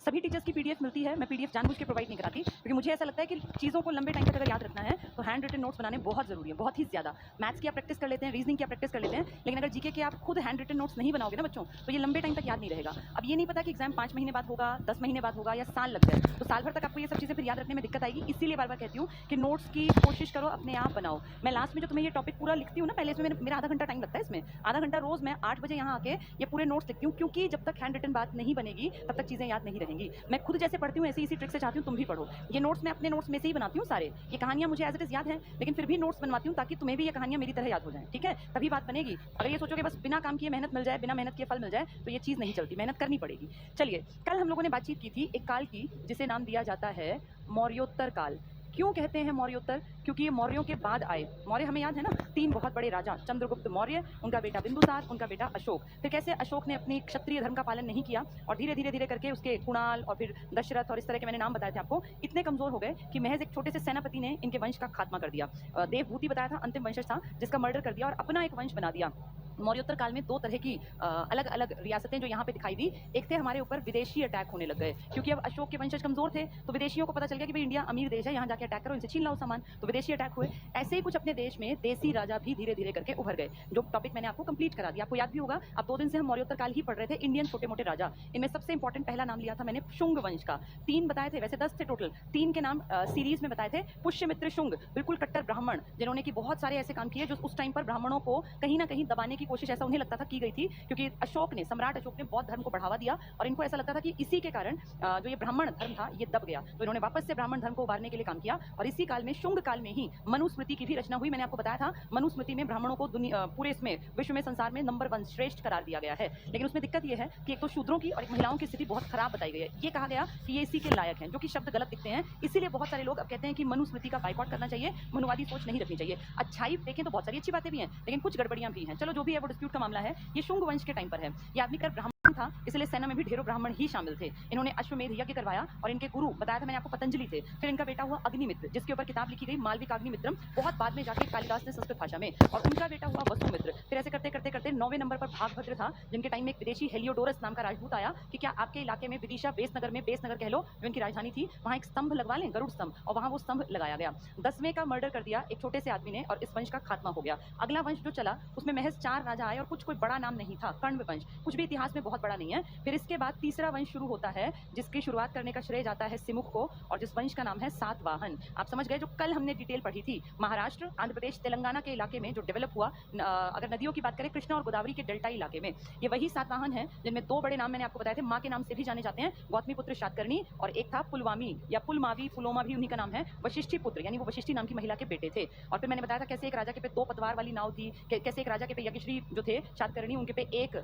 सभी टीचर्स की पीडीएफ मिलती है। मैं पीडीएफ जानबूझ के प्रोवाइड नहीं कराती, क्योंकि मुझे ऐसा लगता है कि चीज़ों को लंबे टाइम तक अगर याद रखना है तो हैंड रिटन नोट्स बनाने बहुत ज़रूरी है, बहुत ही ज़्यादा। मैथ्स की आप प्रैक्टिस कर लेते हैं, रीजनिंग की आप प्रैक्टिस कर लेते हैं, लेकिन अगर जीके के आप खुद हैंड रिटन नोट्स नहीं बनाओगे ना बच्चों, तो ये लंबे टाइम तक याद नहीं रहेगा। अब ये नहीं पता कि एग्जाम 5 महीने बाद होगा, 10 महीने बाद होगा या साल लग जाए, तो साल भर तक आपको ये सब चीज़ें फिर याद रखने में दिक्कत आएगी। इसीलिए बार बार कहती हूँ कि नोट्स की कोशिश करो, अपने आप बनाओ। मैं लास्ट में जो तुम्हें ये टॉपिक पूरा लिखती हूँ ना, पहले इसमें मेरा आधा घंटा टाइम लगता है। इसमें आधा घंटा रोज मैं 8 बजे यहाँ आके ये पूरे नोट्स लिखती हूँ, क्योंकि जब तक हैंड रिटन बात नहीं बनेगी तब तक चीज़ें याद नहीं रहेंगी। मैं खुद जैसे पढ़ती हूँ ऐसे इसी ट्रिक से चाहती हूँ तुम भी पढ़ो। ये नोट्स मैं अपने नोट्स में से ही बनाती हूँ सारे। ये कहानियाँ मुझे एज इट इज याद है, लेकिन फिर भी नोट्स बनवाती हूँ ताकि तुम्हें भी ये कहानियाँ मेरी तरह याद हो जाए। ठीक है, तभी बात बनेगी। अगर ये सोचोगे बस बिना काम किए मेहनत मिल जाए, बिना मेहनत किए फल मिल जाए, तो ये चीज़ नहीं चलती, मेहनत करनी पड़ेगी। चलिए, कल हम लोगों ने बातचीत की थी एक काल की जिसे नाम दिया जाता है मौर्योत्तर काल। क्यों कहते हैं मौर्योत्तर? क्योंकि ये मौर्यों के बाद आए। मौर्य हमें याद है ना, 3 बहुत बड़े राजा, चंद्रगुप्त मौर्य, उनका बेटा बिंदुसार, उनका बेटा अशोक। फिर कैसे अशोक ने अपनी क्षत्रिय धर्म का पालन नहीं किया और धीरे धीरे धीरे करके उसके कुणाल और फिर दशरथ और इस तरह के मैंने नाम बताए थे आपको, इतने कमजोर हो गए कि महज एक छोटे से सेनापति ने इनके वंश का खात्मा कर दिया। देवभूति बताया था अंतिम वंशज था, जिसका मर्डर कर दिया और अपना एक वंश बना दिया। मौर्योत्तर काल में 2 तरह की अलग अलग रियासतें जो यहाँ पे दिखाई दी। एक थे हमारे ऊपर विदेशी अटैक होने लग गए, क्योंकि अब अशोक के वंशज कमजोर थे, तो विदेशियों को पता चल गया कि भाई इंडिया अमीर देश है, यहाँ जाके अटैक करो, इनसे छीन लाओ सामान, तो विदेशी अटैक हुए। ऐसे ही कुछ अपने देश में देसी राजा भी धीरे धीरे करके उभर गए, जो टॉपिक मैंने आपको कंप्लीट करा दिया। आपको याद भी होगा, अब 2 दिन से हम मौर्योत्तर काल ही पढ़ रहे थे, इंडियन छोटे मोटे राजा। इनमें सबसे इंपॉर्टेंट पहला नाम लिया था मैंने शुंग वंश का। 3 बताए थे, वैसे 10 थे टोटल, 3 के नाम सीरीज में बताए थे। पुष्यमित्र शुंग, बिल्कुल कट्टर ब्राह्मण, जिन्होंने की बहुत सारे ऐसे काम किए जो उस टाइम पर ब्राह्मणों को कहीं ना कहीं दबाने की कोशिश, ऐसा उन्हें लगता था, की गई थी, क्योंकि सम्राट अशोक ने बौद्ध धर्म को बढ़ावा दिया और इनको ऐसा लगता था कि इसी के कारण जो ये ब्राह्मण धर्म था ये दब गया, तो इन्होंने वापस से ब्राह्मण धर्म को उबारने के लिए काम किया। और इसी काल में, शुंग काल में ही मनुस्मृति की भी रचना हुई। मैंने आपको बताया था मनुस्मृति में ब्राह्मणों को पूरे इसमें विश्व में, संसार में नंबर 1 श्रेष्ठ करार दिया गया है। लेकिन उसमें दिक्कत यह है कि एक तो शूद्रों की और एक महिलाओं की स्थिति बहुत खराब बताई गई है। ये कहा गया कि ये इसी के लायक हैं, जो कि शब्द गलत दिखते हैं। इसीलिए बहुत सारे लोग अब कहते हैं कि मनुस्मृति का बाइकआउट करना चाहिए, मनुवादी सोच नहीं रखनी चाहिए। अच्छाई देखें तो बहुत सारी अच्छी बातें भी हैं, लेकिन कुछ गड़बड़ियां भी हैं। चलो, जो भी है वो डिस्प्यूट का मामला है। ये शुंग वंश के टाइम पर है। ये आदमी कर ब्राह्मण था, इसलिए सेना में भी ढेरों ब्राह्मण ही शामिल थे। इन्होंने अश्वमेध यज्ञ करवाया और इनके गुरु बताया था मैंने आपको पतंजलि थे। फिर इनका बेटा हुआ अग्निमित्र, जिसके ऊपर किताब लिखी गई मालविकाग्निमित्रम, बहुत बाद में जाके कालिदास ने संस्कृत भाषा में। और उनका बेटा हुआ वसुमित्र। फिर ऐसे करते करते करते 9वें नंबर पर भागभद्र था, जिनके टाइम में एक विदेशी हेलियोडोरस नाम का राजदूत आया कि क्या आपके इलाके में विदिशा बेसनगर में, बेसनगर कह लो, जो इनकी राजधानी थी, वहां एक स्तंभ लगवा लें, गरुड़ स्तंभ, और वहां वो स्तंभ लगाया गया। 10वें का मर्डर कर दिया एक छोटे से आदमी ने और इस वंश का खात्मा हो गया। अगला वंश जो चला उसमें महज 4 राजा आए और कुछ कोई बड़ा नाम नहीं था, कण्व वंश, कुछ भी इतिहास में बहुत बड़ा नहीं है। फिर इसके बाद तीसरा वंश शुरू होता है, जिसकी शुरुआत करने का श्रेय जाता है सिमुक को, और जिस वंश का नाम है सातवाहन। आप समझ गए, जो कल हमने डिटेल पढ़ी थी, महाराष्ट्र, आंध्र प्रदेश, तेलंगाना के इलाके में जो डेवलप हुआ, अगर नदियों की बात करें, कृष्णा और गोदावरी के डेल्टाई इलाके में, ये वही सातवाहन है, जिनमें 2 बड़े नाम मैंने आपको बताए थे, माँ के नाम से भी जाने जाते हैं, गौतमी पुत्र शातकर्णी, और एक था पुलवामी या पुलमावी, पुलोमा भी उन्हीं का नाम है, वशिष्ठी पुत्र, यानी वो वशिष्ठी नाम की महिला के बेटे थे। और फिर मैंने बताया था कैसे एक राजा के पे 2 पतवार वाली नाव थी, कैसे एक राजा के पे यज्ञश्री जो थे शातकर्णी, उनके पे एक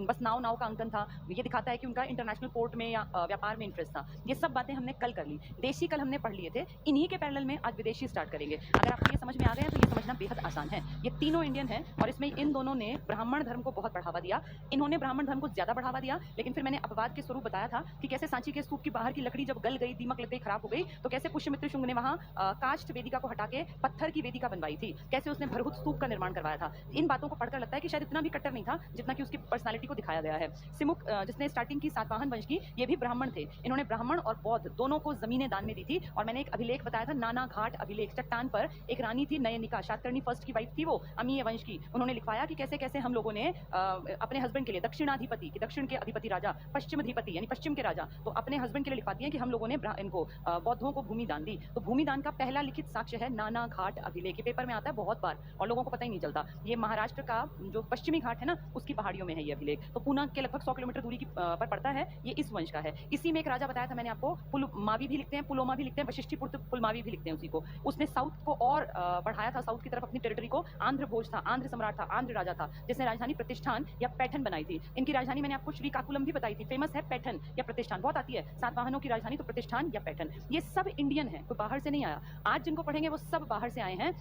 बस नाव का अंकन था। ये दिखाता है कि उनका इंटरनेशनल पोर्ट में या व्यापार में इंटरेस्ट था। ये सब बातें हमने कल कर ली। देशी कल हमने पढ़ लिए थे, इन्हीं के पैरेलल में आज विदेशी स्टार्ट करेंगे। अगर आपको ये समझ में आ गया तो ये समझना बेहद आसान है। ये तीनों इंडियन हैं और इसमें इन दोनों ने ब्राह्मण धर्म को बहुत बढ़ावा दिया। इन्होंने ब्राह्मण धर्म को ज्यादा बढ़ावा दिया, लेकिन फिर मैंने अपवाद के स्वरूप बताया था कि कैसे सांची के स्तूप की बाहर की लकड़ी जब गल गई, दीमक लग गई, खराब हो गई, तो कैसे पुष्यमित्र शुंग ने वहां काष्ठ वेदिका को हटा के पत्थर की वेदिका बनवाई थी, कैसे उसने भरहुत स्तूप का निर्माण करवाया था। इन बातों को पढ़कर लगता है कि शायद इतना भी कट्टर नहीं था जितना कि उसकी पर्सनालिटी को दिखाया गया है। सिमुक जिसने स्टार्टिंग की सातवाहन वंश की, ये भी ब्राह्मण थे। इन्होंने ब्राह्मण और बौद्ध दोनों को जमीनें दान में दी थी। और मैंने एक अभिलेख बताया था, नाना घाट अभिलेख, चट्टान पर एक रानी थी नयनिका, शातकर्णी फर्स्ट की वाइफ थी वो, अमीय वंश की। उन्होंने लिखवाया कि कैसे कैसे हम लोगों ने अपने हस्बैंड के लिए, दक्षिणाधिपति की, दक्षिण के अधिपति राजा, पश्चिम अधिपति यानी पश्चिम के राजा, तो अपने हस्बैंड के लिए लिखवाती हैं कि हम लोगों ने इनको बौद्धों को भूमि दान दी। तो भूमि दान का पहला लिखित साक्ष्य है नाना घाट अभिलेख। ये पेपर में आता है बहुत बार और लोगों को पता ही नहीं चलता। ये महाराष्ट्र का जो पश्चिमी घाट है ना, उसकी पहाड़ियों में है ये अभिलेख। तो पूना के लगभग 100 किलोमीटर दूरी पर पड़ता है। ये इस वंश का है। इसी में एक राजा बताया था मैंने आपको, पुलमावी भी लिखते हैं, पुलोमा भी लिखते हैं, वशिष्ठी पुत्र पुलमावी भी लिखते हैं उसी को। उसने साउथ को और बढ़ाया था, साउथ की तरफ अपनी टेरिटरी को। आंध्र भोज था, आंध्र सम्राट था, आंध्र राजा था, जिसने राजधानी प्रतिष्ठान या पैठन बनाई थी। इनकी राजधानी मैंने आपको श्रीकाकुलम भी बताई थी, फेमस है पैठन या प्रतिष्ठान, बहुत आती है सातवाहनों की राजधानी तो प्रतिष्ठान या पैठन। ये सब इंडियन है, कोई बाहर से नहीं आया। आज जिनको पढ़ेंगे वो सब बाहर से आए हैं।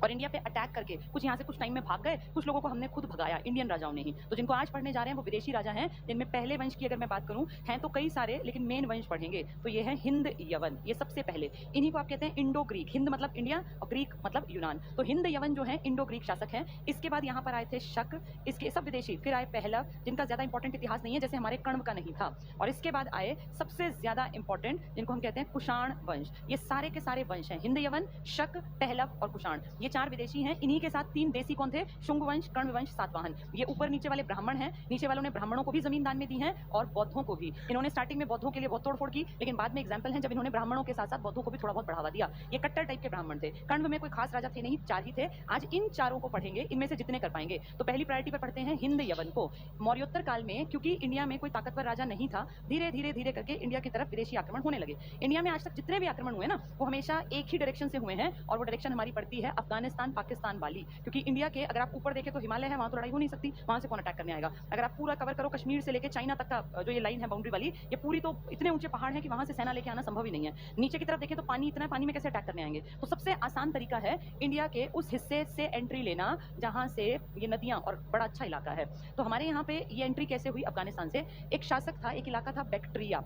और इंडिया पे अटैक करके कुछ यहाँ से कुछ टाइम में भाग गए, कुछ लोगों को हमने खुद भगाया, इंडियन राजाओं ने ही। तो जिनको आज पढ़ने जा रहे हैं वो विदेशी राजा हैं, जिनमें पहले वंश की अगर मैं बात करूँ हैं तो कई सारे, लेकिन मेन वंश पढ़ेंगे तो ये है हिंद यवन, ये सबसे पहले। इन्हीं को आप कहते हैं इंडो ग्रीक, हिंद मतलब इंडिया और ग्रीक मतलब यूनान। तो हिंद यवन जो है इंडो ग्रीक शासक हैं। इसके बाद यहाँ पर आए थे शक, इसके सब विदेशी, फिर आए पहलव, जिनका ज्यादा इंपॉर्टेंट इतिहास नहीं है, जैसे हमारे कण्व का नहीं था। और इसके बाद आए सबसे ज्यादा इंपॉर्टेंट, जिनको हम कहते हैं कुषाण वंश। ये सारे के सारे वंश हैं, हिंद यवन, शक, पहलव और कुषाण, ये 4 विदेशी हैं। इन्हीं के साथ 3 देसी कौन थे, शुंग वंश, कण्व वंश, सातवाहन। ये ऊपर नीचे वाले ब्राह्मण हैं, नीचे वालों ने ब्राह्मणों को भी जमीन दान में दी है और बौद्धों को भी। इन्होंने स्टार्टिंग में बौद्धों के लिए बहुत तोड़फोड़ की, लेकिन बाद में एग्जाम्पल है जब इन्होंने ब्राह्मणों के साथ साथ बौद्धों को भी थोड़ा बहुत बढ़ावा दिया। ये कट्टर टाइप के ब्राह्मण थे। कण्व में कोई खास राजा थे नहीं, 4 ही थे। आज इन चारों को पढ़ेंगे, इनमें से जितने कर पाएंगे। तो पहली प्रायोरिटी पर पढ़ते हैं हिंद यवन को। मौर्योत्तर काल में क्योंकि इंडिया में कोई ताकतवर राजा नहीं था, धीरे धीरे धीरे करके इंडिया की तरफ विदेशी आक्रमण होने लगे। इंडिया में आज तक जितने भी आक्रमण हुए ना, वो हमेशा एक ही डायरेक्शन से हुए हैं, और वो डायरेक्शन हमारी पड़ती है अफगानिस्तान पाकिस्तान वाली। क्योंकि इंडिया के अगर आप ऊपर देखें तो हिमालय है, वहां तो लड़ाई हो नहीं सकती, वहां से कौन अटैक करने आएगा। अगर आप पूरा कवर करो कश्मीर से लेकर चाइना तक का जो ये लाइन है बाउंड्री वाली, ये पूरी तो इतने ऊंचे पहाड़ है कि वहां से सेना लेके आना संभव ही नहीं है। नीचे की तरफ देखें तो पानी इतना है, पानी में कैसे अटैक करने आएंगे। तो सबसे आसान तरीका है इंडिया के उस हिस्से से एंट्री लेना जहां से ये नदियां और बड़ा अच्छा इलाका है। तो हमारे यहाँ पे ये एंट्री कैसे हुई अफगानिस्तान से। एक शासक था, एक इलाका था बैक्ट्रिया,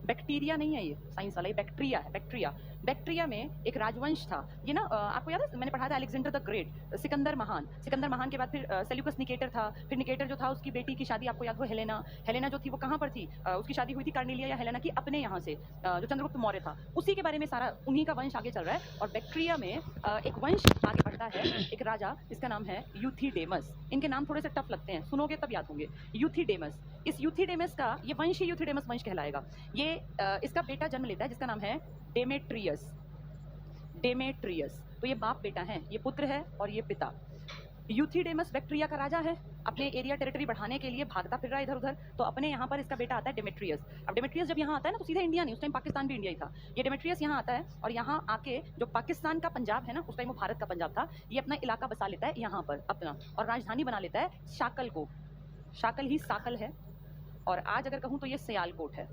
बैक्टीरिया नहीं है ये साइंस वाला, ये बैक्टीरिया है, बैक्टीरिया। बैक्टीरिया में एक राजवंश था, ये ना आपको याद है मैंने पढ़ा था अलेक्जेंडर द ग्रेट, सिकंदर महान। सिकंदर महान के बाद फिर सेल्यूकस निकेटर था, फिर निकेटर जो था उसकी बेटी की शादी आपको याद हो हेलेना। हेलेना जो थी वो कहाँ पर थी, उसकी शादी हुई थी कार्नेलिया या हेलेना की अपने यहाँ से, जो चंद्रगुप्त मौर्य था उसी के बारे में सारा उन्हीं का वंश आगे चल रहा है। और बैक्टीरिया में एक वंश आगे बढ़ता है, एक राजा, इसका नाम है यूथिडेमस। इनके नाम थोड़े से टफ लगते हैं, सुनोगे तब याद होंगे। यूथिडेमस, इस यूथिडेमस का ये वंश ही यूथिडेमस वंश कहलाएगा। ये इसका बेटा जन्म लेता है जिसका नाम है डेमेट्रियस। डेमेट्रियस, तो ये बाप बेटा है, ये पुत्र है और ये पिता। यूथिडेमस बैक्टीरिया का राजा है, अपने एरिया टेरिटरी बढ़ाने के लिए भागता फिर रहा है इधर उधर। तो अपने यहाँ पर इसका बेटा आता है डेमेट्रियस। अब डेमेट्रियस जब यहाँ आता है ना तो सीधे इंडिया नहीं, उस टाइम पाकिस्तान भी इंडिया ही था। ये डेमेट्रियस यहाँ आता है और यहाँ आके जो पाकिस्तान का पंजाब है ना, उस टाइम वो भारत का पंजाब था, ये अपना इलाका बसा लेता है यहाँ पर अपना, और राजधानी बना लेता है शाकल को। शाकल ही साकल है, और आज अगर कहूँ तो ये सियालकोट है।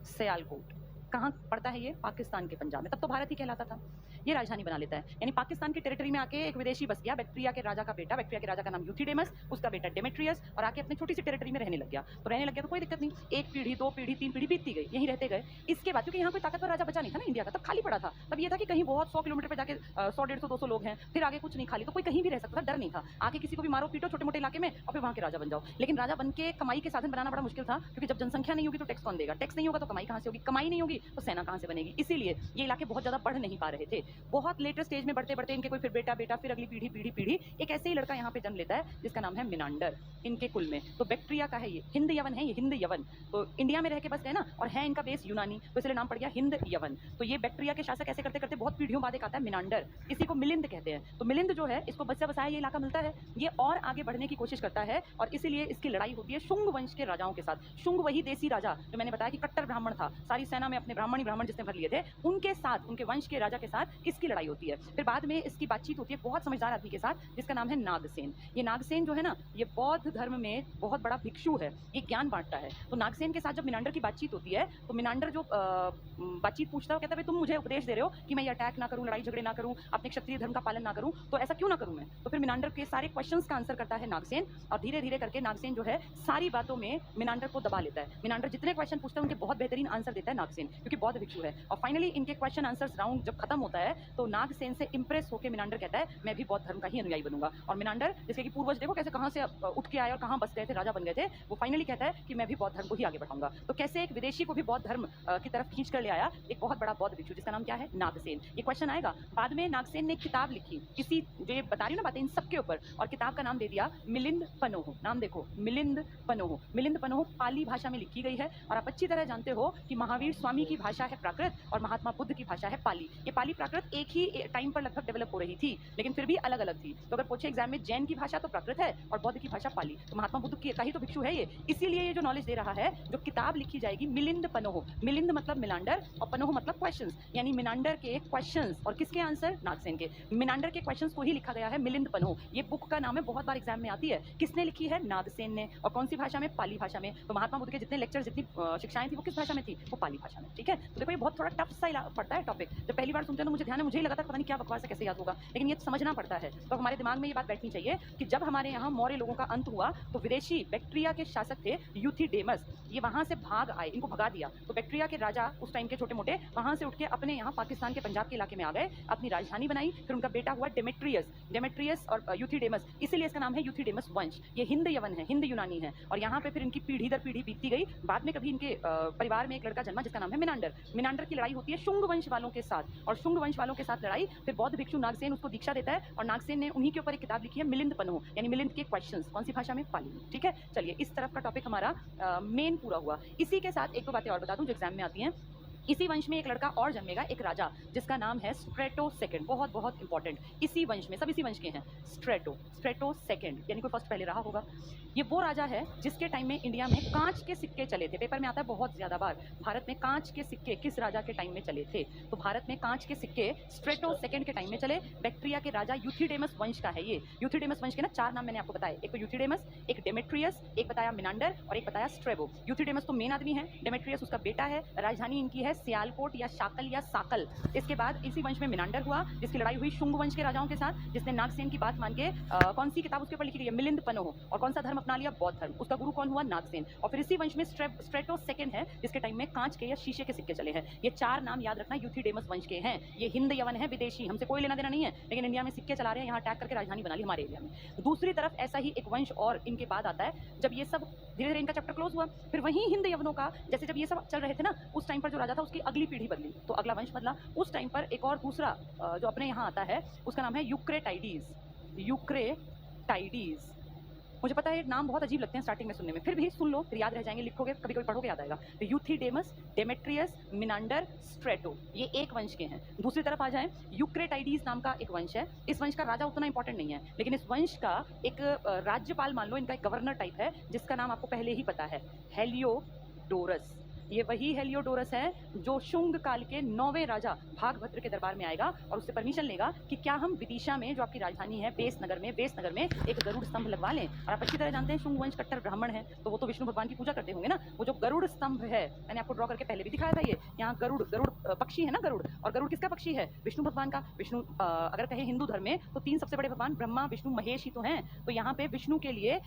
सियालकोट कहाँ पड़ता है, ये पाकिस्तान के पंजाब में, तब तो भारत ही कहलाता था। ये राजधानी बना लेता है, यानी पाकिस्तान की टेरिटरी में आके एक विदेशी बस गया, बैक्टीरिया के राजा का बेटा, बैक्टीरिया के राजा का नाम यूथिडेमस, उसका बेटा डेमेट्रियस, और आके अपनी छोटी सी टेरिटरी में रहने लग गया। तो रहने लग गया तो कोई दिक्कत नहीं, 1 पीढ़ी 2 पीढ़ी 3 पीढ़ी बीतती गई, यहीं रहते गए। इसके बाद क्योंकि यहाँ कोई ताकतवर राजा बचा नहीं था ना इंडिया का, तब खाली पड़ा था। तब ये था कि कहीं बहुत 100 किलोमीटर पर जाके 100 150 200 लोग हैं, फिर आगे कुछ नहीं, खाली, तो कोई कहीं भी रह सकता था, डर नहीं था। आके किसी को भी मारो पीटो छोटे मोटे इलाके में और फिर वहाँ के राजा बन जाओ। लेकिन राजा बन के कमाई के साधन बनाना बड़ा मुश्किल था, क्योंकि जब जनसंख्या नहीं होगी तो टैक्स कौन देगा, टैक्स नहीं होगा तो कमाई कहाँ से होगी, कमाई नहीं होगी तो सेना कहाँ से बनेगी। इसीलिए ये इलाके बहुत ज्यादा बढ़ नहीं पा रहे थे। बहुत लेटर स्टेज में बढ़ते बढ़ते इनके कोई फिर बेटा बेटा, फिर अगली पीढ़ी पीढ़ी पीढ़ी, एक ऐसे ही लड़का यहाँ पे जन्म लेता है जिसका नाम है मिनांडर, इनके कुल में। तो बैक्टीरिया का है ये, हिंद यवन है ये, हिंद यवन। तो इंडिया में रह के बस गए ना, और है इनका बेस यूनानी, तो इसलिए नाम पड़ गया हिंद यवन। तो ये बैक्टीरिया के शासक ऐसे करते करते बहुत पीढ़ियों बाद एक आता है मिनांडर, इसी को मिलिंद कहते हैं। तो मिलिंद जो है, इसको बच्चा बसाया ये इलाका मिलता है, ये और आगे बढ़ने की कोशिश करता है, और इसीलिए इसकी लड़ाई होती है शुंग वंश के राजाओं के साथ। शुंग वही देसी राजा जो मैंने बताया कि कट्टर ब्राह्मण था, सारी सेना में अपने ब्राह्मण ही ब्राह्मण जिसने भर लिए थे, उनके साथ, उनके वंश के राजा के साथ इसकी लड़ाई होती है। फिर बाद में इसकी बातचीत होती है बहुत समझदार आदमी के साथ जिसका नाम है नागसेन। ये नागसेन जो है ना, ये बौद्ध धर्म में बहुत बड़ा भिक्षु है, ये ज्ञान बांटता है। तो नागसेन के साथ जब मिनांडर की बातचीत होती है, तो मिनांडर जो बातचीत पूछता है, कहता है तुम मुझे उपदेश दे रहे हो कि मैं ये अटैक ना करूं, लड़ाई झगड़े ना करूं, अपने क्षत्रिय धर्म का पालन ना करूं, तो ऐसा क्यों ना करूं मैं। तो फिर मिनांडर के सारे क्वेश्चंस का आंसर करता है नागसेन, और धीरे धीरे करके नागसेन जो है सारी बातों में मिनांडर को दबा लेता है। मिनांडर जितने क्वेश्चन पूछता है उनके बहुत बेहतरीन आंसर देता है नागसेन, क्योंकि बौद्ध भिक्षु है। और फाइनली इनके क्वेश्चन आंसर्स राउंड जब खत्म होता है तो नागसेन से इंप्रेस होकर मिनांडर कहता है मैं भी बौद्ध धर्म का ही अनुयायी बनूंगा। और मिनांडर, जिसके कि पूर्वज देखो कैसे कहां से उठ के आए और कहां बस गए थे, राजा बन गए थे, वो फाइनली कहता है कि मैं भी बौद्ध धर्म को ही आगे बढ़ाऊंगा। तो कैसे एक विदेशी को भी बौद्ध धर्म की तरफ खींच कर ले आया एक बहुत बड़ा बौद्ध भिक्षु जिसका नाम क्या है, नागसेन। ये क्वेश्चन आएगा बाद में। नागसेन ने एक किताब लिखी किसी, जो ये बता रही हूँ ना बातें, इन सबके ऊपर, और किताब का नाम दे दिया मिलिंद पनोह। नाम देखो, मिलिंद पनोह। मिलिंद पनोह पाली भाषा में लिखी गई है, और आप अच्छी तरह जानते हो कि महावीर स्वामी की भाषा है प्राकृत और महात्मा बुद्ध की भाषा है पाली। ये पाली प्राकृत एक ही टाइम पर लगभग डेवलप हो रही थी, लेकिन फिर भी अलग अलग थी। तो अगर पूछे एग्जाम में, जैन की भाषा तो प्राकृत है और बौद्ध की भाषा पाली, तो महात्मा बुद्ध का ही तो भिक्षु है ये। इसीलिए ये जो नॉलेज दे रहा है, जो किताब लिखी जाएगी मिलिंद पनोह। मिलिंद मतलब मिलांडर और पनोह मतलब क्वेश्चंस, यानी मिनांडर के क्वेश्चंस और किसके आंसर, नागसेन के। मिनांडर के क्वेश्चंस को ही लिखा गया है मिलिंद पनोह। ये बुक का नाम है, बहुत बार एग्जाम में आती है। किसने लिखी है, नागसेन ने। और कौन सी भाषा में, पाली भाषा में। तो महात्मा बुद्ध के जितने लेक्चर, जितनी शिक्षाएं थी, वो किस भाषा में थी, वो पाली भाषा में। ठीक है, तो देखो ये बहुत थोड़ा टफ सा पड़ता है टॉपिक। जब पहली बार सुनते हैं तो मुझे ध्यान ध्यान है, मुझे ही लगा था पता नहीं क्या बकवास है, कैसे याद होगा, लेकिन ये समझना पड़ता है। तो हमारे दिमाग में ये बात बैठनी चाहिए कि जब हमारे यहाँ मौर्य लोगों का अंत हुआ तो विदेशी बैक्ट्रिया के शासक थे यूथिडेमस, ये वहाँ से भाग आए, इनको भगा दिया। तो बैक्ट्रिया के राजा उस टाइम के छोटे मोटे वहाँ से उठ के अपने यहाँ पाकिस्तान के पंजाब के इलाके में आ गए, अपनी राजधानी बनाई। फिर उनका बेटा हुआ डेमेट्रियस और यूथिडेमस, इसीलिए इसका नाम है यूथिडेमस वंश। ये हिंद यवन है, हिंद यूनानी है। और यहाँ पे फिर इनकी पीढ़ी दर पीढ़ी बीतती गई। बाद में कभी इनके परिवार में एक लड़का जन्मा जिसका नाम है मिनांडर की लड़ाई होती है शुंग वंश वालों के साथ, और शुंग वंश वालों के साथ लड़ाई, फिर बौद्ध भिक्षु नागसेन उसको दीक्षा देता है, और नागसेन ने उन्हीं के ऊपर एक किताब लिखी है मिलिंद पन्हो, यानी मिलिंद के क्वेश्चंस। कौन सी भाषा में? पाली में। ठीक है, चलिए इस तरफ का टॉपिक हमारा मेन पूरा हुआ। इसी के साथ एक दो बातें और बता दूं जो एग्जाम में आती हैं। इसी वंश में एक लड़का और जन्मेगा, एक राजा जिसका नाम है स्ट्रेटो सेकंड, बहुत बहुत इंपॉर्टेंट। इसी वंश में, सब इसी वंश के हैं। स्ट्रेटो सेकंड, यानी कोई फर्स्ट पहले रहा होगा। ये वो राजा है जिसके टाइम में इंडिया में कांच के सिक्के चले थे। पेपर में आता है बहुत ज़्यादा बार, भारत में कांच के सिक्के किस राजा के टाइम में चले थे? तो भारत में कांच के सिक्के स्ट्रेटो सेकंड के टाइम में चले। बैक्ट्रिया के राजा यूथिडेमस वंश का है ये। यूथिडेमस वंश के ना 4 नाम मैंने आपको बताए, एक तो यूथिडेमस, एक डेमेट्रियस, एक बताया मिनांडर, और एक बताया स्ट्रेबो। यूथिडेमस तो मेन आदमी है, डेमेट्रियस उसका बेटा है, राजधानी इनकी है सियालकोट या शाकल या साकल। इसके बाद इसी वंश में मिनांडर हुआ, जिसकी लड़ाई हुई शुंग वंश के राजाओं के साथ, जिसने नागसेन की बात मान के कौन सी किताब उसके ऊपर लिखी गई है? मिलिंद पन्हो। और कौन सा धर्म अपना लिया? बौद्ध धर्म। उसका गुरु कौन हुआ? नागसेन। और फिर इसी वंश में स्ट्रेटो सेकंड है जिसके टाइम में कांच के या शीशे के सिक्के चले हैं। ये 4 नाम याद रखना, यूथिडेमस वंश के हैं। ये हिंद यवन है, विदेशी, हमसे कोई लेना देना नहीं है, लेकिन इंडिया में सिक्के चला रहे हैं, यहाँ अटैक करके राजधानी बना ली हमारे एरिया में। दूसरी तरफ ऐसा ही एक वंश और इनके बाद आता है। जब ये सब धीरे धीरे इनका चैप्टर क्लोज हुआ, फिर वहीं हिंद यवनों का, जैसे जब ये सब चल रहे थे ना, उस टाइम पर जो राजा था उसकी अगली पीढ़ी बदली, तो अगला वंश बदला। उस टाइम पर एक और दूसरा जो अपने यहाँ आता है उसका नाम है यूक्रेटाइडीज। मुझे पता है नाम बहुत अजीब लगते हैं स्टार्टिंग में सुनने में, फिर भी सुन लो, फिर याद रह जाएंगे, लिखोगे कभी कभी पढ़ोगे याद आएगा। तो यूथिडेमस, डेमेट्रियस, मिनांडर, स्ट्रेटो, ये एक वंश के हैं। दूसरी तरफ आ जाएं, यूक्रेटाइडीज नाम का एक वंश है। इस वंश का राजा उतना इंपॉर्टेंट नहीं है, लेकिन इस वंश का एक राज्यपाल मान लो, इनका एक गवर्नर टाइप है, जिसका नाम आपको पहले ही पता है, हेलियोडोरस। ये वही हेलियोडोरस है जो शुंग काल के 9वें राजा भागभद्र के दरबार में आएगा और उससे परमिशन लेगा कि क्या हम विदिशा में, जो आपकी राजधानी है वेस नगर में एक गरुड़ स्तंभ लगवा लें। और आप अच्छी तरह जानते हैं शुंग वंश कट्टर ब्राह्मण है, तो वो तो विष्णु भगवान की पूजा करते होंगे ना। वो जो गरुड़ स्तंभ है, मैंने आपको ड्रॉ करके पहले भी दिखाया था, ये यहाँ गरुड़ पक्षी है ना, गरुड़। और गरुड़ किसका पक्षी है? विष्णु भगवान का। विष्णु अगर कहें हिंदू धर्म में तो 3 सबसे बड़े भगवान ब्रह्मा, विष्णु, महेश ही तो हैं। तो यहाँ पे विष्णु के लिए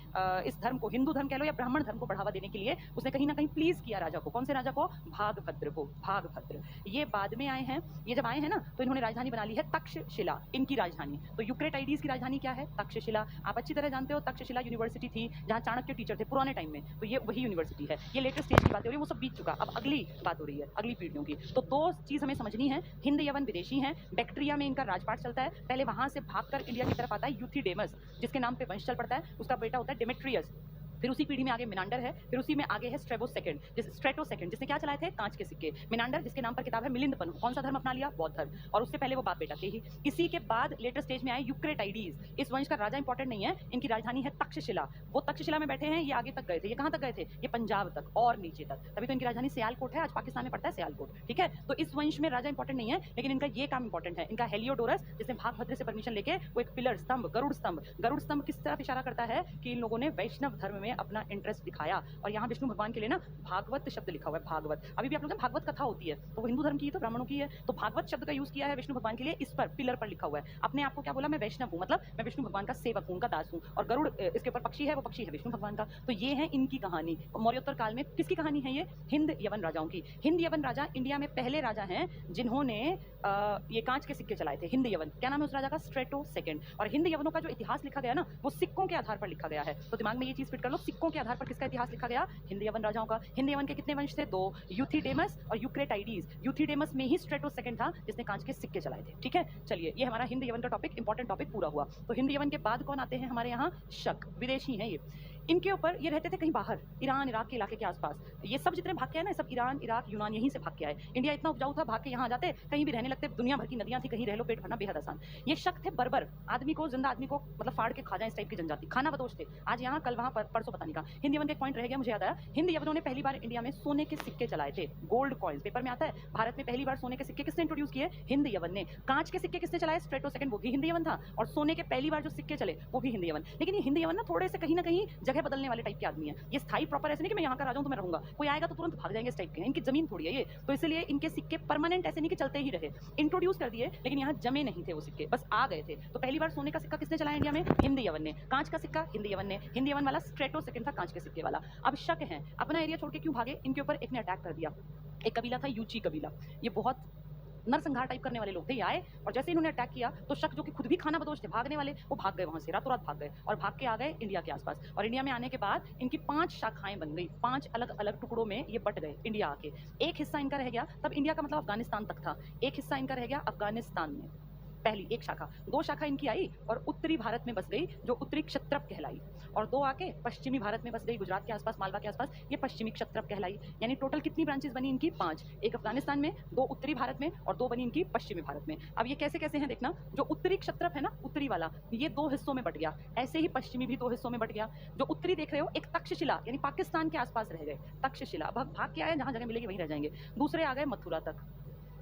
इस धर्म को, हिंदू धर्म कह लो या ब्राह्मण धर्म को बढ़ावा देने के लिए उसने कहीं ना कहीं प्लीज किया राजा को। कौन से राजा को? भागभद्र। ये बाद में आए हैं। ये जब आए हैं ना तो इन्होंने राजधानी बना ली है तक्षशिला, इनकी राजधानी। तो यूक्रेटाइडीज की राजधानी क्या है? तक्षशिला। आप अच्छी तरह जानते हो तक्षशिला यूनिवर्सिटी थी जहां चाणक्य टीचर थे पुराने टाइम में, तो ये वही यूनिवर्सिटी है। ये लेटेस्ट स्टेज की बात हो रही है, वो सब बीत चुका, अब अगली बात हो रही है, अगली पीढ़ियों की। तो 2 चीज हमें समझनी है, हिंद यवन विदेशी हैं, बैक्ट्रिया में इनका राजपाट चलता है, पहले वहां से भागकर इंडिया की तरफ आता है यूथिडेमस, जिसके नाम पे वंश चल पड़ता है, उसका बेटा होता है डेमेट्रियस। फिर उसी पीढ़ी में आगे मिनांडर है, फिर उसी में आगे है स्ट्रेटो सेकंड, जिसने क्या चलाए थे? कांच के सिक्के। मिनांडर जिसके नाम पर किताब है मिलिंद पन्हो, कौन सा धर्म अपना लिया? बौद्ध धर्म। और उससे पहले वो बाप बेटा थे ही। इसी के बाद लेटर स्टेज में आए यूक्रेटाइडीज। इस वंश का राजा इंपॉर्टेंट नहीं है, इनकी राजधानी है तक्षशिला। वो तक्षशिला में बैठे हैं, ये आगे तक गए थे। ये कहां तक गए थे? ये पंजाब तक और नीचे तक, तभी तो इनकी राजधानी सियालकोट है, आज पाकिस्तान में पड़ता है सियालकोट। ठीक है, तो इस वंश में राजा इंपॉर्टेंट नहीं है, लेकिन इनका ये काम इंपॉर्टेंट है। इनका हेलियोडोरस, जिसने भागभद्र से परमिशन लेके वो एक पिलर स्तंभ, गरुड़ स्तंभ किस तरफ इशारा करता है कि इन लोगों ने वैष्णव धर्म में अपना इंटरेस्ट दिखाया। और यहाँ विष्णु भगवान के लिए ना भागवत शब्द लिखा हुआ है, भागवत। अभी भी आप लोग भागवत कथा होती है, तो वो हिंदू धर्म की है तो ब्राह्मणों की है, तो भागवत शब्द का यूज किया है विष्णु भगवान के लिए। इस पर पिलर पर लिखा हुआ है। अपने आप को क्या बोला? मैं वैष्णव हूँ, मतलब मैं विष्णु भगवान का सेवक हूँ, उनका दास हूँ। और गरुड़ इसके ऊपर पक्षी है, वो पक्षी है विष्णु भगवान का। तो ये है इनकी कहानी। मौर्योत्तर काल में किसकी कहानी है? ये हिंद यवन राजाओं की। हिंद यवन राजा इंडिया में पहले राजा हैं जिन्होंने ये कांच के सिक्के चलाए थे। हिंद यवन, क्या नाम है उस राजा का? Strato second. और हिंद यवनों का जो इतिहास लिखा गया ना, वो सिक्कों के आधार पर लिखा गया है। तो दिमाग में ये चीज फिट कर लो, सिक्कों के आधार पर किसका इतिहास लिखा गया? हिंद यवन राजाओं का। हिंद यवन के कितने वंश थे? 2, यूथिडेमस और यूक्रेटाइडीज। यूथिडेमस में ही स्ट्रेटो सेकंड था जिसने कांच के सिक्के चलाए थे। ठीक है, चलिए ये हमारा हिंद यवन का टॉपिक, इंपॉर्टेंट टॉपिक पूरा हुआ। तो हिंद यवन के बाद कौन आते हैं हमारे यहाँ? शक, विदेशी हैं ये। इनके ऊपर ये रहते थे कहीं बाहर, ईरान इराक के इलाके के आसपास। ये सब जितने भाग के आए ना, सब ईरान इराक यूनान यहीं से भाग के आए। इंडिया इतना उपजाऊ था, भाग के यहाँ आ जाते, कहीं भी रहने लगते, दुनिया भर की नदियां थी, कहीं रह लो, पेट भरना बेहद आसान। ये शक थे बर्बर, आदमी को, जिंदा आदमी को मतलब फाड़ के खा जाए, इस टाइप की जनजाति, खाना बदोश थे। आज यहाँ कल वहाँ, परसों पता नहीं कहा। हिंद यवन का एक पॉइंट रह गया, मुझे याद आया। हिंद यवनों ने पहली बार इंडिया में सोने के सिक्के चलाए थे, गोल्ड कॉइन्स। पेपर में आता है भारत में पहली बार सोने के सिक्के किसने इंट्रोड्यूस किए? हिंद यवन ने। कांच के सिक्के किसने चलाए? स्ट्रेटो सेकंड, वो भी हिंद यवन था। और सोने के पहली बार जो सिक्के चले वो भी हिंद यवन। लेकिन ये हिंद यवन ना थोड़े से कहीं ना कहीं जगह जगह बदलने वाले टाइप के आदमी है ये। स्थायी प्रॉपर ऐसे नहीं कि मैं यहाँ का राजा हूँ तो मैं रहूंगा, कोई आएगा तो तुरंत भाग जाएंगे इस टाइप के। इनकी जमीन थोड़ी है ये, तो इसलिए इनके सिक्के परमानेंट ऐसे नहीं कि चलते ही रहे, इंट्रोड्यूस कर दिए लेकिन यहाँ जमे नहीं थे वो सिक्के, बस आ गए थे। तो पहली बार सोने का सिक्का किसने चलाया इंडिया में? हिंदी यवन ने। कांच का सिक्का हिंदी यवन ने, हिंदी यवन वाला स्ट्रेटो सेकंड था कांच के सिक्के वाला। अब शक है अपना एरिया छोड़ के क्यों भागे, इनके ऊपर एक ने अटैक कर दिया। एक कबीला था यूची कबीला, ये बहुत नरसंहार टाइप करने वाले लोग थे। ये आए और जैसे इन्होंने अटैक किया तो शक जो कि खुद भी खाना बदोश थे, भागने वाले, वो भाग गए वहां से, रातों रात भाग गए और भाग के आ गए इंडिया के आसपास। और इंडिया में आने के बाद इनकी 5 शाखाएं बन गई, 5 अलग अलग टुकड़ों में ये बट गए इंडिया आके। एक हिस्सा इनका रह गया, तब इंडिया का मतलब अफगानिस्तान तक था, एक हिस्सा इनका रह गया अफगानिस्तान में, पहली एक शाखा। 2 शाखा इनकी आई और उत्तरी भारत में बस गई जो उत्तरी क्षत्रप कहलाई, और 2 आके पश्चिमी भारत में बस गई, गुजरात के आसपास, मालवा के आसपास, ये पश्चिमी क्षत्रप कहलाई। यानी टोटल कितनी ब्रांचेस बनी इनकी? 5, एक अफगानिस्तान में, 2 उत्तरी भारत में और 2 बनी इनकी पश्चिमी भारत में। अब ये कैसे कैसे हैं देखना, जो उत्तरी क्षत्रप है ना, उत्तरी वाला, ये 2 हिस्सों में बट गया, ऐसे ही पश्चिमी भी 2 हिस्सों में बट गया। जो उत्तरी देख रहे हो एक तक्षशिला यानी पाकिस्तान के आसपास रह गए, तक्षशिला भाग के आए, जहां जगह मिलेगी वहीं रह जाएंगे। दूसरे आ गए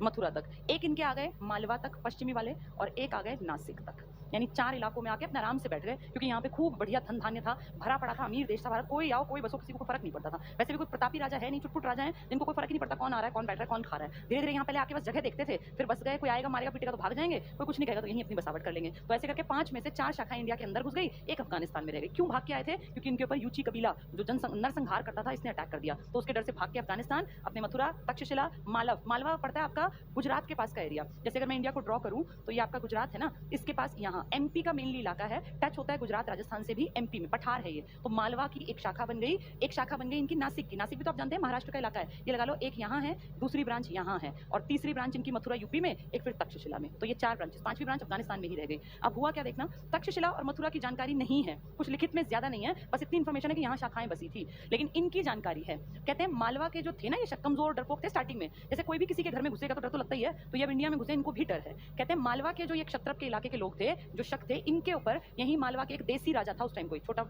मथुरा तक, एक इनके आ गए मालवा तक पश्चिमी वाले, और एक आ गए नासिक तक। यानी 4 इलाकों में आके अपने आराम से बैठ गए, क्योंकि यहाँ पे खूब बढ़िया धन धान्य था, भरा पड़ा था, अमीर देश था भारत, कोई आओ कोई बसो, किसी को फर्क नहीं पड़ता था। वैसे भी कोई प्रतापी राजा है नहीं, चुटपुट राजा है जिनको कोई फर्क नहीं पड़ता कौन आ रहा है, कौन बैठ रहा है, कौन खा रहा है। धीरे धीरे यहाँ पहले आके बस जगह देखते थे, फिर बस गए, कोई आएगा मारेगा पीटेगा तो भाग जाएंगे, कोई कुछ नहीं कहेगा तो यहीं अपनी बसावट कर लेंगे। तो ऐसे करके 5 में से 4 शाखाएं इंडिया के अंदर घुस गई, एक अफगानिस्तान में रह गई। क्यों भाग के आए थे? क्योंकि इनके ऊपर यूची कबीला जो नरसंहार करता था, इसने अटैक कर दिया, तो उसके डर से भाग के अफगानिस्तान, अपने मथुरा, तक्षशिला, मालवा पड़ता है आपका गुजरात के पास का एरिया। जैसे अगर मैं इंडिया को ड्रॉ करूं तो ये आपका गुजरात है ना, इसके पास यहाँ एमपी का मेनली इलाका है, टच होता है गुजरात राजस्थान से भी, एमपी में पठार है ये। तो मालवा की एक शाखा बन गई, एक शाखा बन गई इनकी नासिक की। नासिक भी तो आप जानते हैं महाराष्ट्र का इलाका है, ये लगा लो, एक यहाँ है, दूसरी ब्रांच यहाँ है, और तीसरी ब्रांच इनकी मथुरा यूपी में, एक फिर तक्षशिला में। तो ये 4 ब्रांचेस, 5वीं ब्रांच अफगानिस्तान में ही रह गई। अब हुआ क्या देखना, तक्षशिला और मथुरा की जानकारी नहीं है, कुछ लिखित में ज्यादा नहीं है, बस इतनी इन्फॉर्मेशन है कि यहाँ शाखाएं बसी थी, लेकिन इनकी जानकारी है। कहते हैं मालवा के जो थे ना, ये कमजोर डरपोक थे स्टार्टिंग में, जैसे कोई भी किसी के घर में घुसेगा तो डर तो लगता ही है, तो ये अब इंडिया में घुसे, इनको भी डर है। कहते हैं मालवा के जो ये क्षत्रप के इलाके के लोग थे, जो शक थे, इनके ऊपर यही मालवा के एक देसी राजा था उस टाइम, कोई छोटा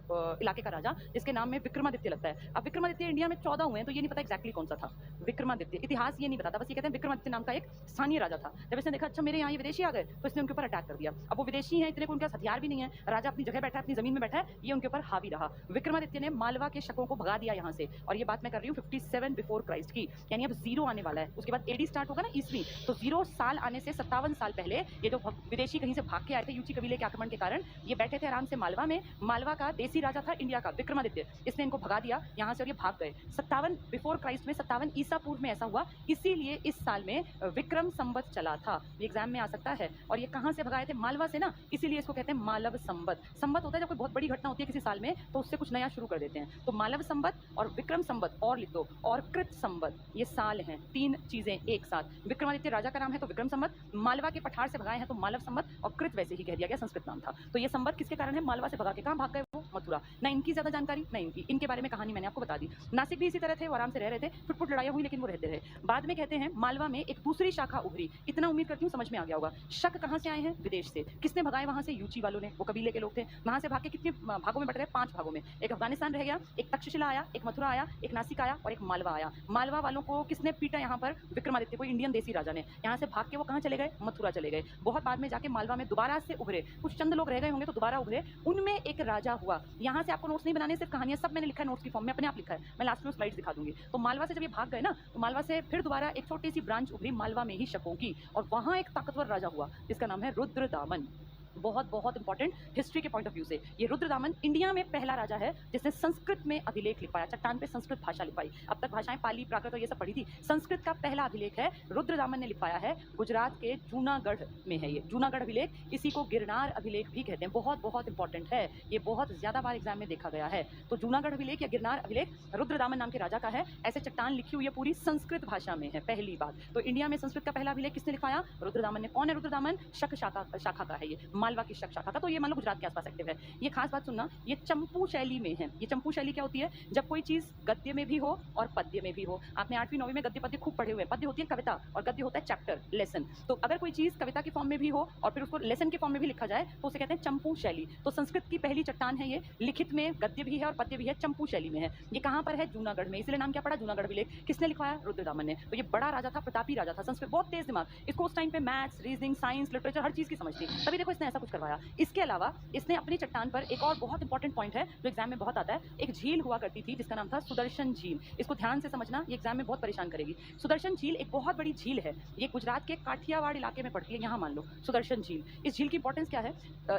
इलाके का राजा, जिसके नाम में विक्रमादित्य लगता है। अब विक्रमादित्य इंडिया में 14 हुए हैं, तो ये नहीं पता एक्जैक्टली कौन सा था विक्रमादित्य, इतिहास ये नहीं बताता, बस ये कहते हैं विक्रमादित्य नाम का एक स्थानीय राजा था। जब इसने देखा अच्छा मेरे यहाँ ये विदेशी आ गए, तो इसने उनके ऊपर अटैक कर दिया। अब वो विदेशी हैं, इतने को उनके हथियार भी नहीं है, राजा अपनी जगह बैठा है, अपनी जमीन में बैठा है, ये उनके ऊपर हावी रहा। विक्रमादित्य ने मालवा के शकों को भगा दिया यहाँ से, और ये बात मैं कर रही हूँ 57 बिफोर क्राइस्ट की, यानी अब 0 आने वाला है, उसके बाद एडी स्टार्ट होगा ना, ईस्वी, तो 0 साल आने से 57 साल पहले ये जो विदेशी कहीं से भाग के आए थे यूची कबीले के आक्रमण के कारण, ये बैठे थे आराम से मालवा में। मालवा का देसी राजा था इंडिया का विक्रमादित्य, इसने इनको भगा दिया यहाँ से और ये भाग गए। 57 बिफोर क्राइस्ट में, 57 ईसा पूर्व में ऐसा हुआ, इसीलिए इस साल में विक्रम संवत चला था। ये एग्जाम में आ सकता है। और ये कहाँ से भगाए थे? मालवा से ना, इसीलिए इसको कहते हैं मालव संवत। संवत होता है जब कोई बहुत बड़ी घटना होती है किसी साल में, तो उससे कुछ नया शुरू कर देते हैं। तो मालव संवत और विक्रम संवत और लिख दो, और कृत संवत, ये साल हैं, 3 चीजें एक साथ। विक्रमादित्य राजा का नाम है तो विक्रम संवत, मालवा के पठार से भगाए हैं तो मालव संवत, और कृत वैसे ही कह दिया गया, संस्कृत नाम था। तो ये संवत किसके कारण है? मालवा से भगा के। कहाँ भाग गए वो? मथुरा। ना इनकी ज्यादा जानकारी ना इनकी, इनके बारे में कहानी मैंने आपको बता दी। नासिक भी इसी तरह थे, वो आराम से रह रहे थे, फुटफुट लड़ाइयाँ हुई लेकिन वो रहते रहे। बाद में कहते हैं मालवा में एक दूसरी शाखा उभरी, इतना उम्मीद करती हूँ समझ में आ गया होगा। शक कहाँ से आए हैं? विदेश से। किसने भगाए वहां से? यूची वालों ने, वो कबीले के लोग थे। वहां से भाग के कितने भागों में बट गए? 5 भागों में। एक अफगानिस्तान रह गया, एक तक्षशिला आया, एक मथुरा आया, एक नासिक आया और एक मालवा आया। मालवा वालों को किसने पीटा यहाँ पर? विक्रमादित्य, कोई इंडियन देसी राजा ने। यहाँ से भाग के वो कहाँ चले गए? मथुरा चले गए। बहुत बाद में जाके मालवा में दोबारा से उभरे, कुछ चंद लोग रह गए होंगे तो दोबारा उभरे, उनमें एक राजा हुआ। यहाँ से आपको नोट्स नहीं बनाने, सिर्फ कहानियां, सब मैंने लिखा है नोट्स की फॉर्म में, अपने आप लिखा है, मैं लास्ट में स्लाइड्स दिखा दूंगी। तो मालवा से जब ये भाग गए ना, तो मालवा से फिर दोबारा एक छोटी सी ब्रांच उभरी मालवा में ही शकों की, और वहां एक ताकतवर राजा हुआ जिसका नाम है रुद्रदामन। बहुत बहुत इंपॉर्टेंट हिस्ट्री के पॉइंट ऑफ व्यू से, ये रुद्रदामन इंडिया में पहला राजा है जिसने संस्कृत में अभिलेख लिख पाया, चट्टान पे संस्कृत भाषा लिख पाई। अब तक भाषाएं पाली, प्राकृत और ये सब पढ़ी थी, संस्कृत का पहला अभिलेख है, रुद्रदामन ने लिखवाया है। गुजरात के जूनागढ़ में है ये, जूनागढ़ अभिलेख, इसी को गिरनार अभिलेख भी कहते हैं। बहुत बहुत इंपॉर्टेंट है, ये बहुत ज्यादा बार एग्जाम में देखा गया है। तो जूनागढ़ अभिलेख या गिरनार अभिलेख रुद्रदामन नाम के राजा का है। ऐसे चट्टान लिखी हुई है पूरी संस्कृत भाषा में है, पहली बात। तो इंडिया में संस्कृत का पहला अभिलेख किसने लिखवाया? रुद्रदामन ने। कौन है रुद्रदामन? शक शाखा का है ये, मालवा की शक शाखा का। तो ये मान लो गुजरात के आसपास एक्टिव है। ये खास बात सुनना, ये चंपू शैली में है। ये चंपू शैली क्या होती है? जब कोई चीज गद्य में भी हो और पद्य में भी हो। आपने 8वीं 9वीं में गद्य पद्य खूब पढ़े हुए हैं। पद्य होती है कविता और गद्य होता है चैप्टर, लेसन। तो अगर कोई चीज कविता के फॉर्म में भी हो और फिर उसको लेसन के फॉर्म में भी लिखा जाए तो उसे कहते हैं चंपू शैली। तो संस्कृत की पहली चट्टान है ये, लिखित में गद्य भी है और पद्य भी है, चंपू शैली में है। ये कहाँ पर है? जूनागढ़ में। इसलिए नाम क्या पड़ा? जूनागढ़ अभिलेख। किसने लिखवाया? रुद्रदामन ने। तो ये बड़ा राजा था, प्रतापी राजा था, संस्कृत बहुत तेज दिमाग, इसको उस टाइम पे मैथ्स, रीजनिंग, साइंस, लिटरेचर हर चीज की समझ थी, तभी देखो इसने ऐसा कुछ करवाया। इसके अलावा इसने अपनी चट्टान पर एक और बहुत इंपॉर्टेंट पॉइंट है जो एग्जाम में बहुत आता है, एक झील हुआ करती थी जिसका नाम था सुदर्शन झील। इसको ध्यान से समझना, ये एग्जाम में बहुत परेशान करेगी। सुदर्शन झील एक बहुत बड़ी झील है, ये गुजरात के काठियावाड़ इलाके में पड़ती है। यहाँ मान लो सुदर्शन झील, इस झील की इंपॉर्टेंस क्या है?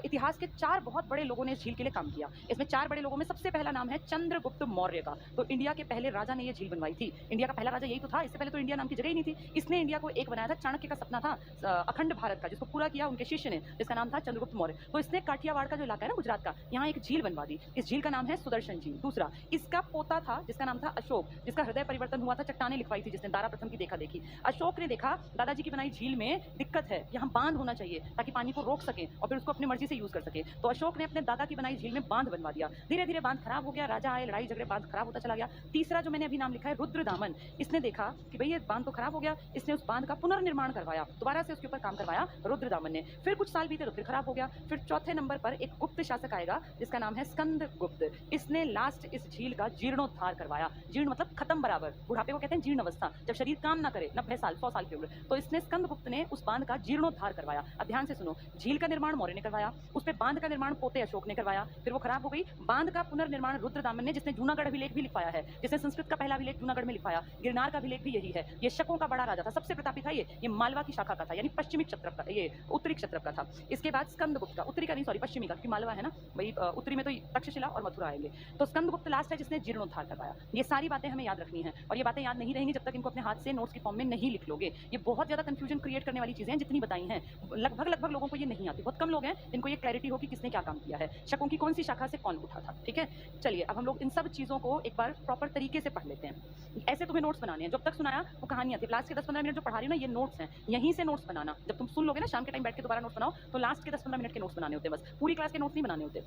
इतिहास के 4 बहुत बड़े लोगों ने इस झील के लिए काम किया। इसमें 4 बड़े लोगों में सबसे पहला नाम है चंद्रगुप्त मौर्य का। तो इंडिया के पहले राजा ने ये झील बनवाई थी। इंडिया का पहला राजा यही तो था, इससे पहले तो इंडिया नाम की जगह ही नहीं थी। इसने इंडिया को एक बनाया था, चाणक्य का सपना था अखंड भारत का, जिसको पूरा किया उनके शिष्य ने, जिसका नाम था चंद्रगुप्त मौर्य। तो इसने काठियावाड़ का जो इलाका है ना गुजरात का, यहाँ एक झील बनवा दी। इस झील का नाम है सुदर्शन झील। दूसरा, इसका पोता था जिसका नाम था अशोक, जिसका हृदय परिवर्तन हुआ था, चट्टानें लिखवाई थी जिसने, दारा प्रथम की देखा देखी। अशोक ने देखा दादाजी की बनाई झील में दिक्कत है, यहाँ बांध होना चाहिए ताकि पानी को रोक सके और फिर उसको अपनी मर्जी से यूज कर सके। तो अशोक ने अपने दादा की बनाई झील में बांध बनवा दिया। धीरे धीरे बांध खराब हो गया, राजा आए, लड़ाई झगड़े, बांध खराब होता चला गया। तीसरा जो मैंने अभी नाम लिखा है रुद्रदामन, इसने देखा कि भाई ये बांध तो खराब हो गया, इसने उस बांध का पुनर्निर्माण करवाया, दोबारा से उसके ऊपर काम करवाया रुद्रदामन ने। फिर कुछ साल बीते तो फिर खराब हो गया। फिर चौथे नंबर पर एक गुप्त शासक आएगा जिसका नाम है स्कंदगुप्त। इसने लास्ट इस झील का जीर्णोद्धार करवाया। जीर्ण मतलब खत्म बराबर, बुढ़ापे को कहते हैं जीर्ण अवस्था, जब शरीर काम ना करे, 90 साल 100 साल की उम्र। तो इसने स्कंदगुप्त ने उस बांध का जीर्णोद्धार करवाया। अब ध्यान से सुनो, झील का निर्माण मौर्य ने करवाया, उस पे बांध का निर्माण पोते अशोक ने करवाया, फिर वो खराब हो गई। बांध का पुनर्निर्माण रुद्रदामन ने, जिसने जूनागढ़ अभिलेख भी लिखवाया है, जिसने संस्कृत का पहला अभिलेख जूनागढ़ में लिखवाया। गिरनार का अभिलेख भी यही है। ये शकों का बड़ा राजा था, सबसे प्रतापी था। ये मालवा की शाखा का था, यानी पश्चिमी क्षत्रप का, ये उत्तरी क्षत्रप का था। इसके बाद स्कंदगुप्त का, उत्तरी का नहीं सॉरी पश्चिमी का, क्योंकि मालवा है ना वही, उत्तरी में तो तक्षशिला और मथुरा आएंगे। तो स्कंदगुप्त लास्ट है जिसने जीर्णोद्धार करवाया। ये सारी बातें हमें याद रखनी है और ये बातें याद नहीं रहेंगी जब तक इनको अपने हाथ से नोट्स की फॉर्म में नहीं लिख लोगे। ये बहुत ज्यादा कंफ्यूजन क्रिएट करने वाली चीजें हैं जितनी बताई हैं, लगभग लोगों को ये नहीं आती। बहुत कम लोग हैं जिनको ये क्लैरिटी हो कि किसने क्या काम किया है, शकों की कौन सी शाखा से कौन उठा था। ठीक है, चलिए अब हम लोग इन सब चीजों को एक बार प्रॉपर तरीके से पढ़ लेते हैं। ऐसे तुम्हें नोट्स बनाने हैं, जब तक सुनाया वो कहानियां थी। लास्ट के 10-15 मिनट जो पढ़ा रही हूँ ना, ये नोट्स हैं, यहीं से नोट्स बनाना। जब तुम सुन लोगे ना, शाम के टाइम बैठ के दोबारा नोट्स बनाओ, तो लास्ट के 10-15 मिनट के नोट्स बनाने होते हैं, बस पूरी क्लास के नोट्स नहीं बनाने होते।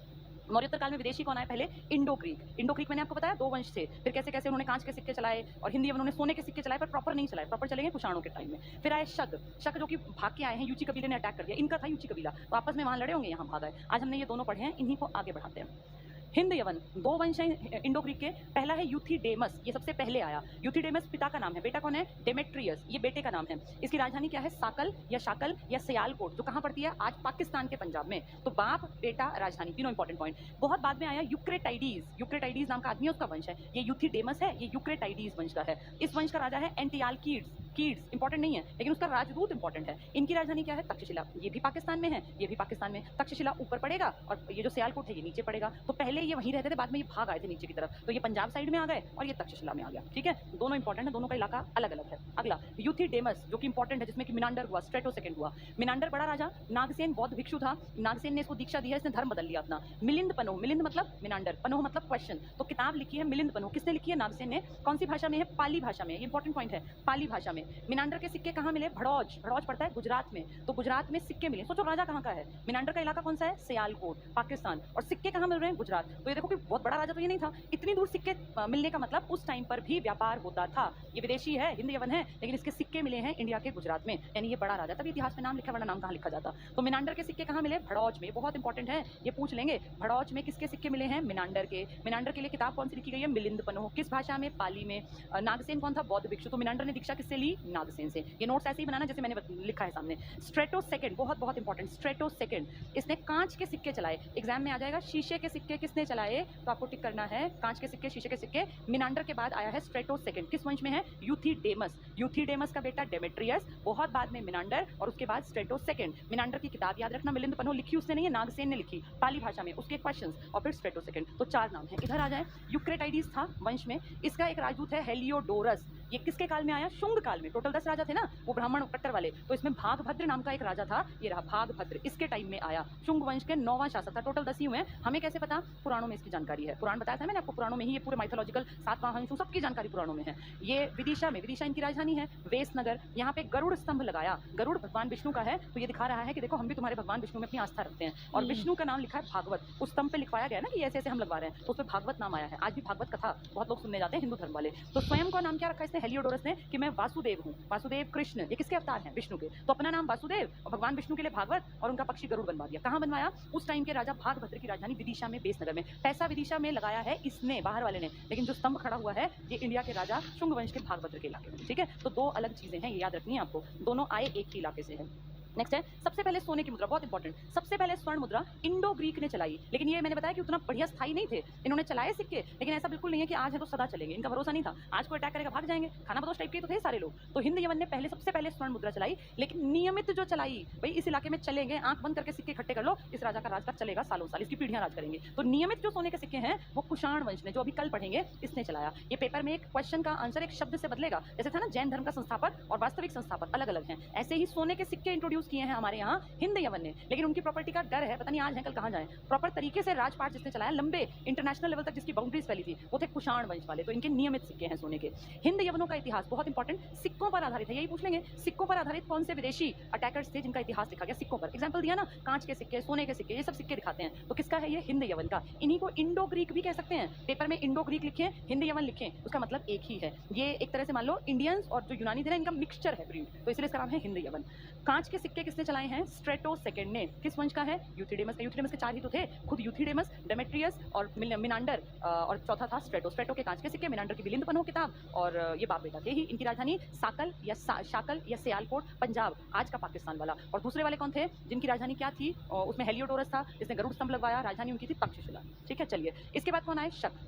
मौर्योत्तर काल में विदेशी कौन आए? पहले इंडो क्रीक मैंने आपको बताया 2 वंश थे। फिर कैसे कैसे उन्होंने कांच के सिक्के चलाए और हिंदी उन्होंने सोने के सिक्के चलाए, पर प्रॉपर नहीं चलाए, प्रॉपर चलेंगे कुषाणों के टाइम में। फिर आए शक जो कि भाग के आए हैं, यूची कबीले ने अटैक कर दिया, इनका था यूची कबीला, तो आपस में वहां लड़े होंगे, यहाँ भाग आए। आज हमने ये दोनों पढ़े हैं, इन्हीं को आगे बढ़ाते हैं। हिंद यवन 2 वंश हैं इंडो ग्रीक के। पहला है यूथिडेमस, ये सबसे पहले आया। यूथिडेमस पिता का नाम है, बेटा कौन है? डेमेट्रियस, ये बेटे का नाम है। इसकी राजधानी क्या है? शाकल या सियालकोट, जो कहाँ पड़ती है? आज पाकिस्तान के पंजाब में। तो बाप बेटा राजधानी, तीनों इंपॉर्टेंट पॉइंट। बहुत बाद में आया यूक्रेटाइडीज नाम का आदमी, उसका वंश है। ये यूथिडेमस है, ये यूक्रेटाइडीज वंश का है। इस वंश का राजा है एंटियालकीड्स इंपॉर्टेंट नहीं है, लेकिन उसका राजदूत इंपॉर्टेंट है। इनकी राजधानी क्या है? तक्षशिला, ये भी पाकिस्तान में है, ये भी पाकिस्तान में। तक्षशिला ऊपर पड़ेगा और ये जो सियालकोट है ये नीचे पड़ेगा। तो पहले ये वहीं रहते थे, बाद में ये भाग आए थे नीचे की तरफ, तो ये पंजाब साइड में आ गए और ये तक्षशिला में आ गया। ठीक है, दोनों इंपॉर्टेंट है, दोनों का इलाका अलग अलग है। अगला यूथिडेमस, जो कि इंपॉर्टेंट है, जिसमें कि मिनांडर हुआ, स्ट्रेटो सेकंड हुआ। मिनांडर बड़ा राजा, नागसेन बौद्ध भिक्षु था, नागसेन ने इसको दीक्षा दी है, इसने धर्म बदल लिया अपना। मिलिंद पन्हो, मिलिंद मतलब मिनांडर, पन्हो मतलब क्वेश्चन, तो किताब लिखी है मिलिंद पन्हो। किसने लिखी है? नागसेन ने। कौन सी भाषा में है? पाली भाषा में, ये इंपॉर्टेंट पॉइंट है, पाली भाषा में। मिनांडर के सिक्के कहाँ मिले? भड़ौज पड़ता है गुजरात में, तो गुजरात में सिक्के मिले। सोचो राजा कहाँ का है? मिनांडर का इलाका कौन सा है? सियालकोट, पाकिस्तान, और सिक्के कहाँ मिल रहे हैं? गुजरात। तो ये देखो कि बहुत बड़ा राजा तो ये नहीं था। इतनी दूर सिक्के मिलने का मतलब उस टाइम पर भी व्यापार होता था। ये विदेशी है, हिंद यवन है, लेकिन इसके सिक्के मिले हैं इंडिया के गुजरात में, यानी ये बड़ा राजा। तभी इतिहास में नाम लिखा, वरना नाम कहाँ लिखा जाता। तो मिनांडर के सिक्के कहाँ मिले? भड़ौज में, बहुत इंपॉर्टेंट है, ये पूछ लेंगे। भड़ौज में किसके सिक्के मिले हैं? मिनांडर के। मिनांडर के लिए किताब कौन सी लिखी गई है? मिलिंद पन्हो। किस भाषा में? पाली में। नागसेन कौन था? बौद्ध भिक्षु। तो मिनांडर ने दीक्षा किससे ली? नागसेन से। ये नोट्स ऐसे ही बनाना जैसे मैंने लिखा है सामने। स्ट्रेटो सेकंड, बहुत इंपॉर्टेंट, स्ट्रेटो सेकंड, इसने कांच के सिक्के चलाए। एग्जाम में आ जाएगा, शीशे के सिक्के किसने चलाए, तो आपको टिक करना है, कांच के सिक्के, शीशे के सिक्के। मिनांडर के बाद आया है स्ट्रेटो सेकंड, किस वंश में है? यूथिडेमस का बेटा डेमेट्रियस, बहुत बाद में मिनांडर, और उसके बाद स्ट्रेटो सेकंड। मिनांडर की किताब याद रखना, मिलिंद पन्हो, लिखी उसने नहीं है, नागसेन ने लिखी, पाली भाषा में, उसके क्वेश्चंस, और फिर स्ट्रेटो सेकंड। तो 4 नाम है। इधर आ जाए, यूक्रेटाइडीज था वंश में, इसका एक राजदूत है हेलियोडोरस। ये किसके काल में आया? शुंग काल में। टोटल 10 राजा थे ना, वो ब्राह्मण कट्टर वाले, तो इसमें भागभद्र नाम का एक राजा था, ये रहा भागभद्र, इसके टाइम में आया। शुंग वंश के 9वां शासक था। टोटल 10 ही हुए हैं। हमें कैसे पता? पुराणों में इसकी जानकारी है। पुराण बताया था मैंने आपको, पुराणों में ही ये पूरे माइथोलॉजिकल 7 वाहन सबकी जानकारी पुराणों में है। ये विदिशा में, विदिशा इनकी राजधानी है, वेसनगर, यहाँ पे गरुड़ स्तंभ लगाया। गरुड़ भगवान विष्णु का है, तो ये दिखा रहा है कि देखो हम भी तुम्हारे भगवान विष्णु में अपनी आस्था रखते हैं। और विष्णु का नाम लिखा है भागवत, उस स्तंभ पे लिखवाया गया ना कि ऐसे ऐसे हम लगवा रहे हैं, तो उस पर भागवत नाम आया है। आज भी भागवत कथा बहुत लोग सुनने जाते हैं, हिंदू धर्म वाले। तो स्वयं का नाम क्या रखा इसने? हेलियोडोरस ने, कि मैं वासुदेव हूँ। वासुदेव कृष्ण, ये किसके अवतार हैं? विष्णु के। तो अपना नाम वासुदेव और भगवान विष्णु के लिए भागवत, और उनका पक्षी गरुड़ बनवा दिया। कहाँ बनवाया? उस टाइम के राजा भागभद्र की राजधानी विदिशा में, वेसनगर में। पैसा विदिशा में लगाया है इसने, बाहर वाले ने, लेकिन जो स्तंभ खड़ा हुआ है ये इंडिया के राजा शुंग वंश के भागभद्र के इलाके में। ठीक है, तो 2 अलग चीजें हैं, ये याद रखनी है आपको, दोनों आए एक ही इलाके से है। नेक्स्ट है सबसे पहले सोने की मुद्रा, बहुत इंपॉर्टेंट, सबसे पहले स्वर्ण मुद्रा इंडो ग्रीक ने चलाई, लेकिन ये मैंने बताया कि उतना बढ़िया स्थायी नहीं थे। इन्होंने चलाए सिक्के, लेकिन ऐसा बिल्कुल नहीं है कि आज है तो सदा चलेंगे, इनका भरोसा नहीं था। आज कोई अटैक करेगा भाग जाएंगे, खाना बदोश टाइप के तो थे सारे लोग। तो हिंद यमन ने पहले सबसे पहले स्वर्ण मुद्रा चलाई, लेकिन नियमित जो चलाई, भाई इस इलाके में चलेंगे, आंख बंद करके सिक्के इकट्ठे कर लो, इस राजा का राज का चलेगा सालों साल, इसकी पीढ़ियां राज करेंगे। तो नियमित जो सोने के सिक्के हैं वो कुषाण वंश ने, जो अभी कल पढ़ेंगे, इसने चलाया। ये पेपर में एक क्वेश्चन का आंसर एक शब्द से बदलेगा, जैसे था ना जैन धर्म का संस्थापक और वास्तविक संस्थापक अलग अलग हैं, ऐसे ही सोने के सिक्के इंट्रोड्यूस किए हैं हमारे यहाँ हिंद यमन ने। लेकिन उनकी प्रॉपर्टी का डर है, पता नहीं आज है कल कहाँ जाए। प्रॉपर तरीके से राजपाट जिसने चलाया, लंबे इंटरनेशनल लेवल तक जिसकी बाउंड्रीज फैली थी, वो थे कुषाण वंश वाले। तो इनके नियमित सिक्के हैं सोने के। हिंद यवनों का इतिहास बहुत इंपॉर्टेंट, सिक्कों पर आधारित है, यही पूछ लेंगे सिक्कों पर आधारित कौन से विदेशी अटैकर्स थे जिनका इतिहास लिखा गया सिक्कों पर। एग्जाम्पल दिया ना, कांच के सिक्के, सोने के सिक्के, ये सब सिक्के दिखाते हैं। तो किसका है ये? हिंद यवन का। इन्हीं को इंडो ग्रीक भी कह सकते हैं। पेपर में इंडो ग्रीक लिखे, हिंद यवन लिखे, उसका मतलब एक ही है। ये एक तरह से मान लो इंडियंस और जो यूनानी थे ना, इनका मिक्सचर है ब्रीड, तो इसलिए इसका नाम है हिंद यवन। कांच के सिक्के किसने चलाए हैं? स्ट्रेटो सेकंड ने। किस वंश का है? यूथिडेमस का। यूथिडेमस के 4 ही तो थे, खुद यूथिडेमस, डेमेट्रियस और मिनांडर, और चौथा था स्ट्रेटो। स्ट्रेटो के कांच के सिक्के, मिनांडर की बिलिंद पन्हो किताब, और ये बाप बेटा थे ही। इनकी राजधानी शाकल या सियालकोट, पंजाब, आज का पाकिस्तान वाला। और दूसरे वाले कौन थे जिनकी राजधानी क्या थी? उसमें हेलियोडोरस था, जिसने गरुड़ स्तंभ लगवाया, राजधानी उनकी थी तक्षशिला। ठीक है, चलिए इसके बाद कौन आए? शक।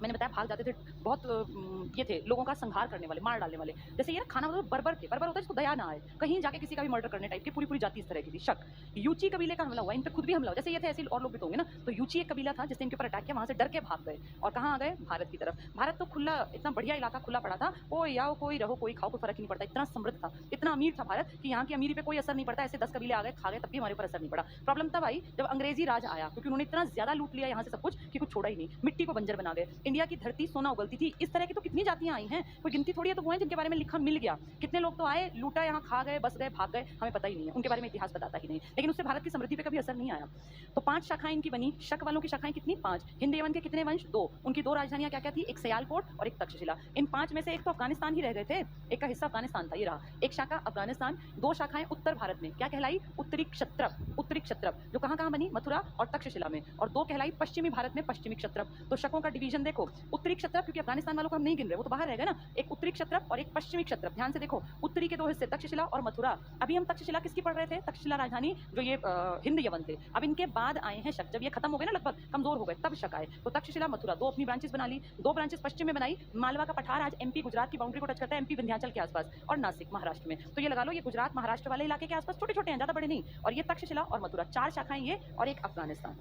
मैंने बताया भाग जाते थे, बहुत ये थे लोगों का संहार करने वाले, मार डालने वाले। जैसे ये ना खाना मतलब बर्बर थे, बर्बर होता है जिसको दया ना आए, कहीं जाके किसी का भी मर्डर करने टाइप की, पूरी पूरी जाति इस तरह की थी। शक। यूची कबीले का हमला हुआ, इन पे खुद भी हमला हुआ, जैसे ये थे ऐसे और लोग भी तो होंगे ना। तो यूची एक कबीला था जिसने इनके ऊपर अटैक किया, वहाँ से डर के भाग गए और कहाँ आ गए? भारत की तरफ। भारत तो खुला, इतना बढ़िया इलाका खुला पड़ा था, कोई आओ कोई रहो कोई खाओ, कोई फर्क ही नहीं पड़ता। इतना समृद्ध था, इतना अमीर था भारत कि यहाँ की अमीरी पे कोई असर नहीं पड़ता। ऐसे 10 कबीले आ गए, खा गए, तब भी हमारे ऊपर असर नहीं पड़ा। प्रॉब्लम तब आई जब अंग्रेजी राज आया, क्योंकि उन्होंने इतना ज्यादा लूट लिया यहाँ से सब कुछ कि कुछ छोड़ा ही नहीं, मिट्टी को बंजर बना गए। इंडिया की धरती सोना उगलती थी। इस तरह की तो कितनी जातियां आई हैं, कोई गिनती थोड़ी है। तो वो हैं जिनके बारे में लिखा मिल गया। कितने लोग तो आए, लूटा, यहाँ खा गए, बस गए, भाग गए, हमें पता ही नहीं है, उनके बारे में इतिहास बताता ही नहीं। लेकिन उससे भारत की समृद्धि पे कभी असर नहीं आया। तो 5 शाखाएं इनकी बनी। शक वालों की शाखाएं कितनी? 5। हिंद यवन के कितने वंश? 2। उनकी 2 राजधानियां क्या क्या थी? एक सियालकोट और एक तक्षशिला। इन 5 में से एक तो अफगानिस्तान ही रह गए थे, एक का हिस्सा अफगानिस्तान था, ये रहा। एक शाखा अफगानिस्तान, 2 शाखाएं उत्तर भारत में, क्या कहलाई? उत्तरी क्षत्रप। उत्तरी क्षत्रप जो कहाँ कहाँ बनी? मथुरा और तक्षशिला में। और 2 कहलाई पश्चिमी भारत में, पश्चिमी क्षत्रप। तो शकों का डिवीजन देखो, उत्तरी क्षत्रप, क्योंकि अफगानिस्तान वालों को हम नहीं गिन रहे, वो तो बाहर रह गए ना। एक उत्तरी क्षत्रप और एक पश्चिमी क्षत्रप। ध्यान से देखो, उत्तरी के 2 हिस्से तक्षशिला और मथुरा। अभी हम तक्षशिला किसकी पढ़ रहे थे? तक्षशिला राजधानी जो ये हिंद यवन थे। अब इनके बाद आए हैं शक। जब ये खत्म हो गए ना, लगभग कमजोर हो गए, तब शक आए। तो तक्षशिला, मथुरा, 2 अपनी ब्रांचेस बना ली। 2 ब्रांचेस पश्चिम में बनाई। मालवा का पठार आज एमपी गुजरात की बाउंड्री को टच करता है, एमपी विंध्याचल के आसपास, और नासिक महाराष्ट्र में। तो ये लगा लो, ये गुजरात महाराष्ट्र वाले इलाके के आसपास छोटे छोटे हैं, ज्यादा बड़े नहीं। और ये तक्षशिला और मथुरा, 4 शाखाएं ये, और एक अफगानिस्तान।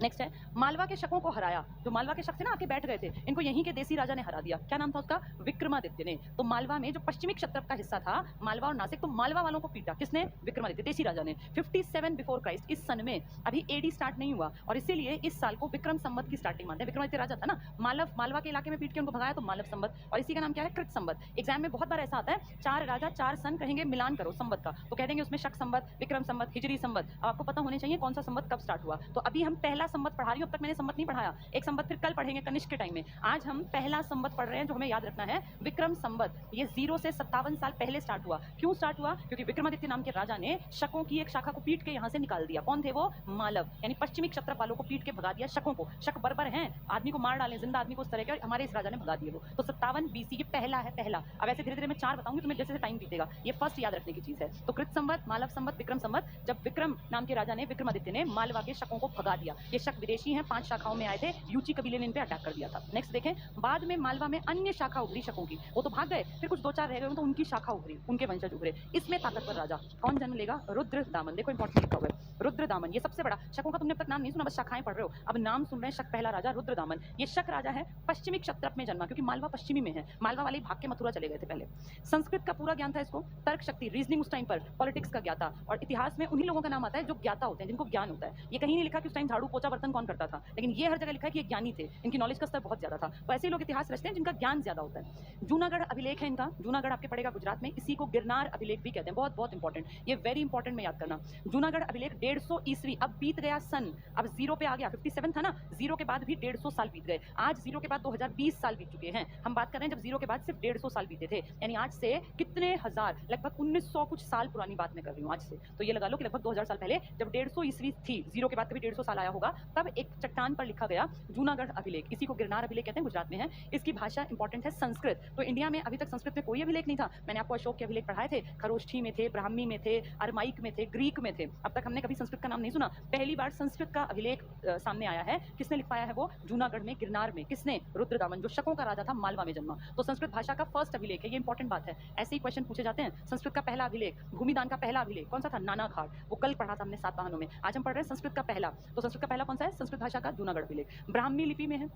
नेक्स्ट है मालवा के शकों को हराया। जो मालवा के शक थे ना, आके बैठ गए थे, इनको यहीं के देसी राजा ने हरा दिया। क्या नाम था उसका? विक्रमादित्य ने। तो मालवा में जो पश्चिमी क्षत्रप का हिस्सा था, मालवा और नासिक, तो मालवा वालों को पीटा किसने? विक्रमादित्य, देसी राजा ने। 57 बिफोर क्राइस्ट, इस सन में, अभी एडी स्टार्ट नहीं हुआ, और इसीलिए इस साल को विक्रम संवत की स्टार्टिंग मानते हैं। विक्रमादित्य राजा था ना, मालवा के इलाके में पीट के उनको भगाया, तो मालव संवत, और इसी का नाम क्या है? कृत संवत। एग्जाम में बहुत बार ऐसा आता है, 4 राजा 4 सन कहेंगे, मिलान करो संवत का, तो कह देंगे उसमें शक संवत, विक्रम संवत, हिजरी संवत। अब आपको पता होने चाहिए कौन सा संवत कब स्टार्ट हुआ। तो अभी हम पहला संवत पढ़ा रही हूं, अब तक मैंने संवत नहीं पढ़ाया। एक संवत फिर कल पढ़ेंगे कनिष्क के टाइम में। आज हम पहला संवत पढ़ रहे हैं, जो हमें याद रखना है, विक्रम संवत। ये 0 से 57 साल पहले स्टार्ट हुआ। क्यों स्टार्ट हुआ? क्योंकि विक्रमादित्य नाम के राजा ने शकों की एक शाखा को पीट के यहाँ से निकाल दिया। कौन थे वो? मालव, यानी पश्चिमी क्षत्रप वालों को पीट के भगा दिया शकों को। शक बर्बर हैं, आदमी को मार डालें, जिंदा आदमी को उस तरह के, हमारे इस राजा ने भगा दिए वो। तो 57 BC, ये पहला है, पहला। अब ऐसे धीरे धीरे मैं 4 बताऊंगी, तुम्हें जैसे टाइम बीतेगा। ये फर्स्ट याद रखने की चीज है। तो कृत संवत, मालव संवत, विक्रम संवत, जब विक्रम नाम के राजा ने, विक्रमादित्य ने, मालवा के शकों को भगा दिया। ये शक विदेशी हैं, 5 शाखाओं में आए थे, यूची कबीले ने इन पे अटैक कर दिया था। नेक्स्ट देखें, बाद में मालवा में अन्य शाखा उभरी शकों की, वो तो भाग गए, फिर कुछ 2-4 रह गए, तो उनकी शाखा उभरी, उनके वंशज उभरे। इसमें ताकतवर राजा कौन जन्म लेगा? रुद्र दामन। देखो इंपॉर्टेंट लिखा हुआ है, रुद्र दामन, ये सबसे बड़ा। शकों का तुमने अब तक नाम नहीं सुना, बस शाखाएं पढ़ रहे हो, अब नाम सुन रहे हैं। शक पहला राजा रुद्र दामन। ये शक राजा है, पश्चिमी क्षत्रप में जन्मा, क्योंकि मालवा पश्चिमी में है। मालवा वाले भाग के मथुरा चले गए थे पहले। संस्कृत का पूरा ज्ञान था इसको, तर्क शक्ति, रीजनिंग उस टाइम पर, पॉलिटिक्स का ज्ञाता, और इतिहास में उन्हीं लोगों का नाम आता है जो ज्ञाता होते हैं, जिनको ज्ञान होता है। ये कहीं नहीं लिखा कि उस टाइम झाड़ू पोछा बर्तन कौन करता था, लेकिन ये हर जगह लिखा है कि ये ज्ञानी थे, इनकी नॉलेज का स्तर बहुत ज्यादा था। तो ऐसे लोग इतिहास रचते हैं जिनका ज्ञान ज्यादा होता है। जूनागढ़ अभिलेख है इनका, जूनागढ़ आपके पड़ेगा गुजरात में, इसी को गिरनार अभिलेख भी कहते हैं। बहुत बहुत इंपॉर्टेंट, ये वेरी इंपॉर्टेंट में याद करना। जूनागढ़ अभिलेख 150 ईस्वी, अब बीत गया सन, अब जीरो पे आ गया, 57 था ना, जीरो के बाद भी 150 साल बीत गए, आज जीरो के बाद 2020 साल बीत चुके हैं। हम बात कर रहे हैं जब जीरो के बाद सिर्फ 150 साल बीते थे, यानी आज से कितने हजार, लगभग 1900 कुछ साल पुरानी बात मैं कर रही हूँ आज से। तो ये लगा लो कि लगभग 2000 साल पहले जब 150 ईस्वी थी, जीरो के बाद कभी 150 साल आया होगा, तब एक चट्टान पर लिखा गया जूनागढ़ अभिलेख। इसी को गिरनार अभिलेख कहते हैं, गुजरात में है। इसकी भाषा इंपॉर्टेंट है संस्कृत। तो इंडिया में अभी तक संस्कृत में कोई अभिलेख नहीं था। मैंने आपको अशोक के अभिलेख पढ़ाए थे, खरोष्ठी में थे, ब्राह्मी में थे, अरमाइक में थे, ग्रीक में थे। अब तक हमने कभी संस्कृत का नाम नहीं सुना, पहली बार संस्कृत का अभिलेख सामने आया है। किसने लिखवाया है वो? जूनागढ़ में, गिरनार में। किसने? रुद्रदामन, जो शकों का राजा था, मालवा में जन्मा। तो संस्कृत भाषा का फर्स्ट अभिलेख है, ये इंपॉर्टेंट बात है। ऐसे ही क्वेश्चन पूछे जाते हैं। संस्कृत का पहला अभिलेख, भूमिदान का पहला अभिलेख कौन सा था? नाना घाट। वो कल पढ़ा था हमने सातवाहनों में। आज हम पढ़ रहे हैं संस्कृत का पहला। तो संस्कृत का पहला कौन सा है? संस्कृत भाषा का जूनागढ़ अभिलेख। ब्राह्मी लिपि में है।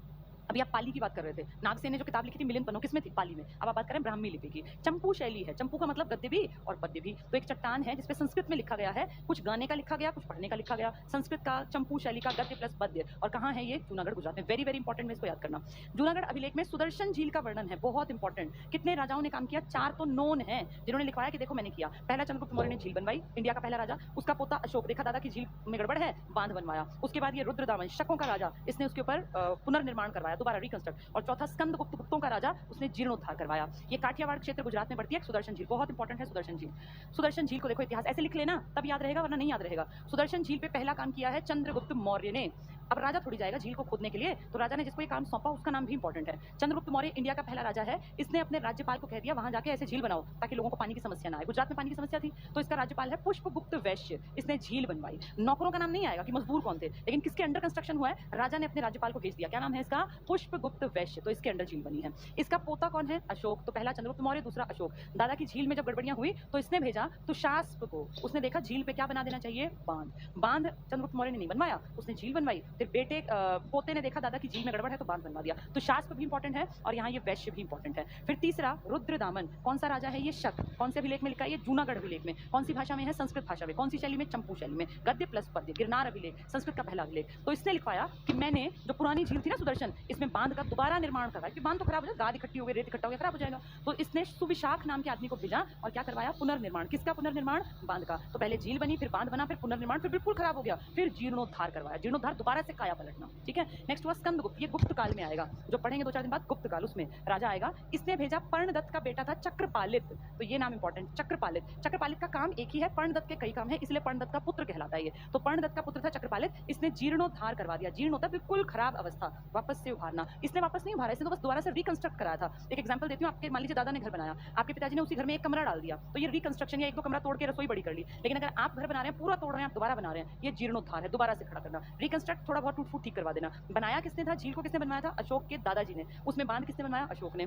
अभी आप पाली की बात कर रहे थे, नागसेन ने जो किताब लिखी थी मिलिंद पन्नों, किसमें थी? पाली में। अब आप बात करें ब्राह्मी लिपि की। चंपू शैली है, चंपू का मतलब गद्य भी और पद्य भी। तो एक चट्टान है जिसपे संस्कृत में लिखा गया है, कुछ गाने का लिखा गया, कुछ पढ़ने का लिखा गया। संस्कृत का चंपू शैली का गद्य प्लस पद्य। और कहाँ है ये? जूनागढ़, गुजरात में। वेरी वेरी इंपॉर्टेंट में इसको याद करना। जूनागढ़ अभिलेख में सुदर्शन झील का वर्णन है, बहुत इंपॉर्टेंट। कितने राजाओं ने काम किया? 4 तो नोन है जिन्होंने लिखवाया कि देखो मैंने किया। पहला चंद्रगुप्त मौर्य ने झील बनवाई, इंडिया का पहला राजा। उसका पोता अशोक, देखा दादा की झील में गड़बड़ है, बांध बनवाया। उसके बाद ये रुद्रदामन, शकों का राजा, इसने उसके ऊपर पुनर्निर्माण करवाया, दोबारा रिकंस्ट्रक्ट। और चौथा स्कंदगुप्त, गुप्तों का राजा, उसने जीर्णोद्धार करवाया। ये काठियावाड़ क्षेत्र गुजरात में पड़ती है। सुदर्शन झील बहुत इंपॉर्टेंट है। सुदर्शन झील, सुदर्शन झील को देखो, इतिहास ऐसे लिख लेना तब याद रहेगा, वरना नहीं याद रहेगा। सुदर्शन झील पे पहला काम किया है चंद्रगुप्त मौर्य ने। अब राजा थोड़ी जाएगा झील को खोदने के लिए, तो राजा ने जिसको ये काम सौंपा उसका नाम भी इंपॉर्टेंट है। चंद्रगुप्त मौर्य इंडिया का पहला राजा है। इसने अपने राज्यपाल को कह दिया वहां जाके ऐसे झील बनाओ ताकि लोगों को पानी की समस्या ना आए। गुजरात में पानी की समस्या थी, तो इसका राज्यपाल है पुष्पगुप्त वैश्य, इसने झील बनवाई। नौकरों का नाम नहीं आएगा कि मजदूर कौन थे, लेकिन किसके अंडर कंस्ट्रक्शन हुआ है? राजा ने अपने राज्यपाल को भेज दिया। क्या नाम है इसका? पुष्पगुप्त वैश्य। तो इसके अंडर झील बनी है। इसका पोता कौन है? अशोक। तो पहला चंद्रगुप्त मौर्य, दूसरा अशोक। दादा की झील में जब गड़बड़ियां हुई तो इसने भेजा तुषास्प को। उसने देखा झील पे क्या बना देना चाहिए? बांध। बांध चंद्रगुप्त मौर्य ने नहीं बनवाया, उसने झील बनवाई। फिर बेटे पोते ने देखा दादा की झील में गड़बड़ है तो बांध बनवा दिया। तो शास्प भी इंपॉर्टेंट है और यहाँ ये वैश्य भी इंपॉर्टेंट है। फिर तीसरा रुद्रदामन, कौन सा राजा है? ये शक। कौन से अभिलेख में लिखा है? ये जूनागढ़ अभिलेख में। कौन सी भाषा में है? संस्कृत भाषा में। कौन सी शैली में? चंपू शैली में। गद्य प्लस पद्य। गिरनार अभिलेख, संस्कृत का पहला अभिलेख। तो इसने लिखवाया कि मैंने जो पुरानी झील थी ना सुदर्शन, इसमें बांध का दोबारा निर्माण करवाया। बांध तो खराब हो जाएगा, गाद इकट्ठी हो गई, रेत इकट्ठा हो गया, खराब हो जाएगा। तो इसने सुविशाख नाम के आदमी को भेजा और क्या करवाया? पुनर्निर्माण। किसका पुनर्निर्माण? बांध का। तो पहले झील बनी, फिर बांध बना, फिर पुनर्निर्माण, फिर बिल्कुल खराब हो गया, फिर जीर्णोद्धार करवाया। जीर्णोद्धार दोबारा से काया पलटना। ठीक है। नेक्स्ट हुआ स्कंदगुप्त, ये गुप्त काल में आएगा, जो पढ़ेंगे 2-4 दिन बाद। गुप्त काल, उसमें राजा आएगा। इसने भेजा पर्णदत्त का बेटा था चक्रपालित। तो ये नाम इंपॉर्टेंट, चक्रपालित। चक्रपालित का काम एक ही है, पर्णदत्त के कई काम है, इसलिए पर्णदत्त का पुत्र कहलाता है ये। तो पर्णदत्त का पुत्र था चक्रपालित। इसने जीर्णोद्धार करवा दिया। जीर्ण होता है बिल्कुल खराब अवस्था, वापस से उभारना। इसने वापस नहीं उभारा, इसने तो बस दोबारा से रिकंस्ट्रक्ट कराया था। एक एग्जांपल देती हूँ। आपके मान लीजिए दादा ने घर बनाया, आपके पिताजी ने उसी घर में एक कमरा डाल दिया, तो ये रिकंस्ट्रक्शन या 1-2 कमरा तोड़ के रसोई बड़ी कर ली। लेकिन अगर आप घर बना रहे हैं, पूरा तोड़ रहे हैं, आप दोबारा बना रहे हैं, ये जीर्णोद्धार है, दोबारा से खड़ा करना। रिकंस्ट्रक्ट, थोड़ा बहुत टूट फूट ठीक करवा देना। बनाया किसने था? झील को किसने बनवाया था? अशोक के दादाजी ने। उसमें बांध किसने बनवाया? अशोक ने।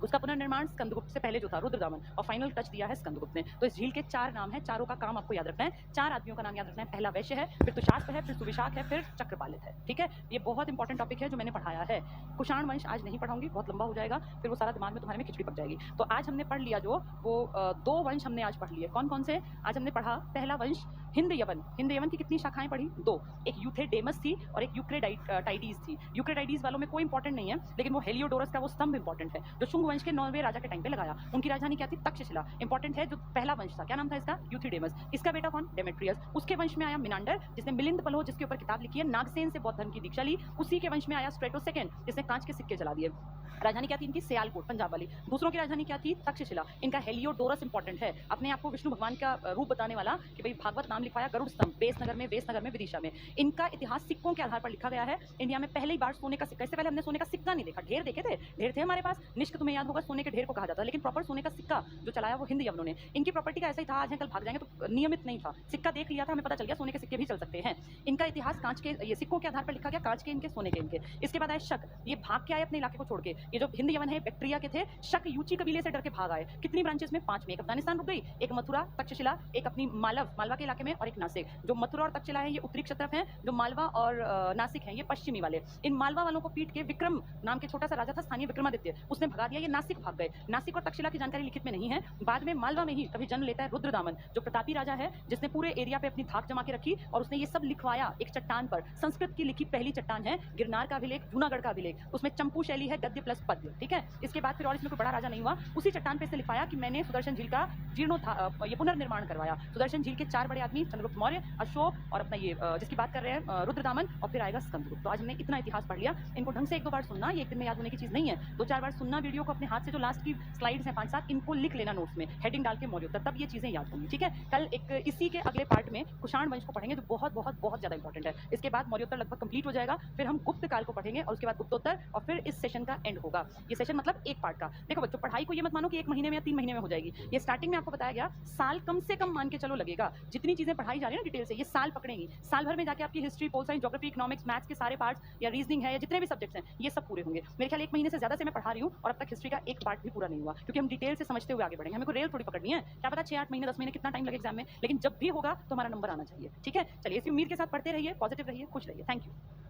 उसका पुनर्निर्माण स्कंदगुप्त से पहले जो था रुद्रदामन, और फाइनल टच दिया है स्कंदगुप्त ने। तो इस झील के 4 नाम हैं, चारों का काम आपको याद रखना है। 4 आदमियों का नाम याद रखना है। पहला वैश्य है, फिर तुषास्प है, फिर सुविशाख है, फिर चक्रपालित है। ठीक है, ये बहुत इंपॉर्टेंट टॉपिक है जो मैंने पढ़ाया है। कुषाण वंश आज नहीं पढ़ाऊंगी, बहुत लंबा हो जाएगा, फिर वो सारा दिमाग में तुम्हारे में खिचड़ी पक जाएगी। तो आज हमने पढ़ लिया जो वो 2 वंश हमने आज पढ़ लिए। कौन कौन से? आज हमने पढ़ा पहला वंश हिंद यवन। हिंद यवन की कितनी शाखाएं पढ़ी? 2। एक यूथेडेमस थी और एक यूक्रेटाइडीज थी। यूक्रेटाइडीज वालों में कोई इंपॉर्टेंट नहीं है, लेकिन वो हेलियोडोरस का वो स्तंभ इंपॉर्टेंट है, जो शुंग वंश के 9वें राजा के टाइम पे लगाया। उनकी राजधानी क्या थी? तक्षशिला। इंपॉर्टेंट है। जो पहला वंश था, क्या नाम था इसका? यूथेडेमस। इसका बेटा कौन? डेमेट्रियस। उसके वंश में आया मिनांडर, जिसने मिलिंद पल्लव, जिसके ऊपर किताब लिखी है, नागसेन से बौद्ध धर्म की दीक्षा ली। उसी के वंश में आया स्ट्रेटो सेकंड, जिसने कांच के सिक्के जला दिए। राजधानी क्या थी इनकी? सियालकोट, पंजाब वाली। दूसरों की राजधानी क्या थी? तक्षशिला। इनका हेलियोडोरस इंपॉर्टेंट है, अपने आप को विष्णु भगवान का रूप बताने वाला, कि भाई भागवत नाम लिखवाया गरुड़ स्तंभ, वेसनगर में, विदिशा में। इनका इतिहास सिक्कों के आधार पर लिखा गया है। इंडिया में पहली बार सोने का सिक्का, इससे पहले हमने सोने का सिक्का नहीं देखा। ढेर देखे थे, ढेर थे हमारे पास, निष्क तुम्हें याद होगा, सोने के ढेर को कहा जाता है, लेकिन प्रॉपर सोने का सिक्का जो चलाया वो हिंद यवनों ने। इनकी प्रॉपर्टी का ऐसा ही था, आज हैं कल भाग जाएंगे, तो नियमित नहीं था। सिक्का देख लिया था, हमें पता चल गया सोने के सिक्के भी चल सकते हैं। इनका इतिहास कांच के, ये सिक्कों के आधार पर लिखा गया, कांच के इनके, सोने के इनके। इसके बाद आए शक, ये भाग के आए अपने इलाके को छोड़ के। ये जो हिंद यवन है बैक्टीरिया के थे, शक यूची कबीले से डर के भाग आए। कितनी ब्रांचेस में? 5 में। एक अफगानिस्तान रुक गई, एक मथुरा, तक्षशिला, एक अपनी मालवा के इलाके में, और एक नासिक। जो मथुरा और तक्षशिला है ये उत्तरी क्षेत्र हैं, जो मालवा और नासिक हैं ये पश्चिमी वाले। इन मालवा वालों को पीट के विक्रम नाम के छोटा सा राजा था स्थानीय, विक्रमादित्य, उसने भगा दिया। ये नासिक भाग गए। नासिक और तक्षशिला की जानकारी लिखित में नहीं है। बाद में मालवा में ही कभी जन्म लेता है रुद्रदामन, जो प्रतापी राजा है, जिसने पूरे एरिया पे अपनी धाक जमा के रखी और उसने ये सब लिखवाया एक चट्टान पर। संस्कृत की लिखी पहली चट्टान है गिरनार का अभिलेख, जूनागढ़ का अभिलेख। उसमें चंपू शैली है, गद्य प्लस पद्य, ठीक है। इसके बाद फिर और इसमें कोई बड़ा राजा नहीं हुआ। उसी चट्टान पे से लिखवाया कि मैंने सुदर्शन झील का ये पुनर्निर्माण करवाया। सुदर्शन झील के 4 बड़े आदमी, चंद्रगुप्त मौर्य, अशोक और अपना ये जिसकी बात कर रहे हैं रुद्रदामन, और फिर आएगा स्कंदगुप्त। तो आज हमने इतना इतिहास पढ़ लिया। इनको ढंग से 1-2 बार सुनना, ये एक दिन में याद होने की चीज़ नहीं है। 2-4 बार सुनना वीडियो को, अपने हाथ से जो लास्ट की स्लाइड्स हैं 5-7 इनको लिख लेना नोट्स में, हेडिंग डाल के मौर्योत्तर, तब ये चीज़ें याद होंगी, ठीक है। कल एक इसी के अगले पार्ट में कुषाण वंश को पढ़ेंगे जो बहुत बहुत बहुत ज़्यादा इंपॉर्टेंट है। इसके बाद मौर्योत्तर लगभग कंप्लीट हो जाएगा, फिर हम गुप्त काल को पढ़ेंगे और उसके बाद गुप्तोत्तर, और फिर इस सेशन का एंड होगा। ये सेशन मतलब एक पार्ट का। देखो बच्चों, पढ़ाई को ये मत मानो कि 1 महीने में या 3 महीने में हो जाएगी। ये स्टार्टिंग में आपको बताया गया, साल कम से कम मान के चलो लगेगा। जितनी चीज़ें पढ़ाई जा रही है ना डिटेल से, ये साल पकड़ेंगी। साल भर में जाके आपकी history, pol science, geography, economics, maths के सारे पार्ट्स या रीजनिंग है या जितने भी सब्जेक्ट्स हैं, ये सब पूरे होंगे। मेरे ख्याल 1 महीने से ज़्यादा से मैं पढ़ा रही हूँ और अब तक हिस्ट्री का एक पार्ट भी पूरा नहीं हुआ, क्योंकि हम डिटेल से समझते हुए आगे बढ़ेंगे। हमें को रेल थोड़ी पकड़नी है, क्या पता 6-8 महीने, 10 महीने कितना टाइम लगे एग्जाम में, लेकिन जब भी होगा तो हमारा नंबर आना चाहिए, ठीक है। चलिए इसी उम्मीद के साथ पढ़ते रहिए, पॉजिटिव रहिए, खुश रहिए। Thank you.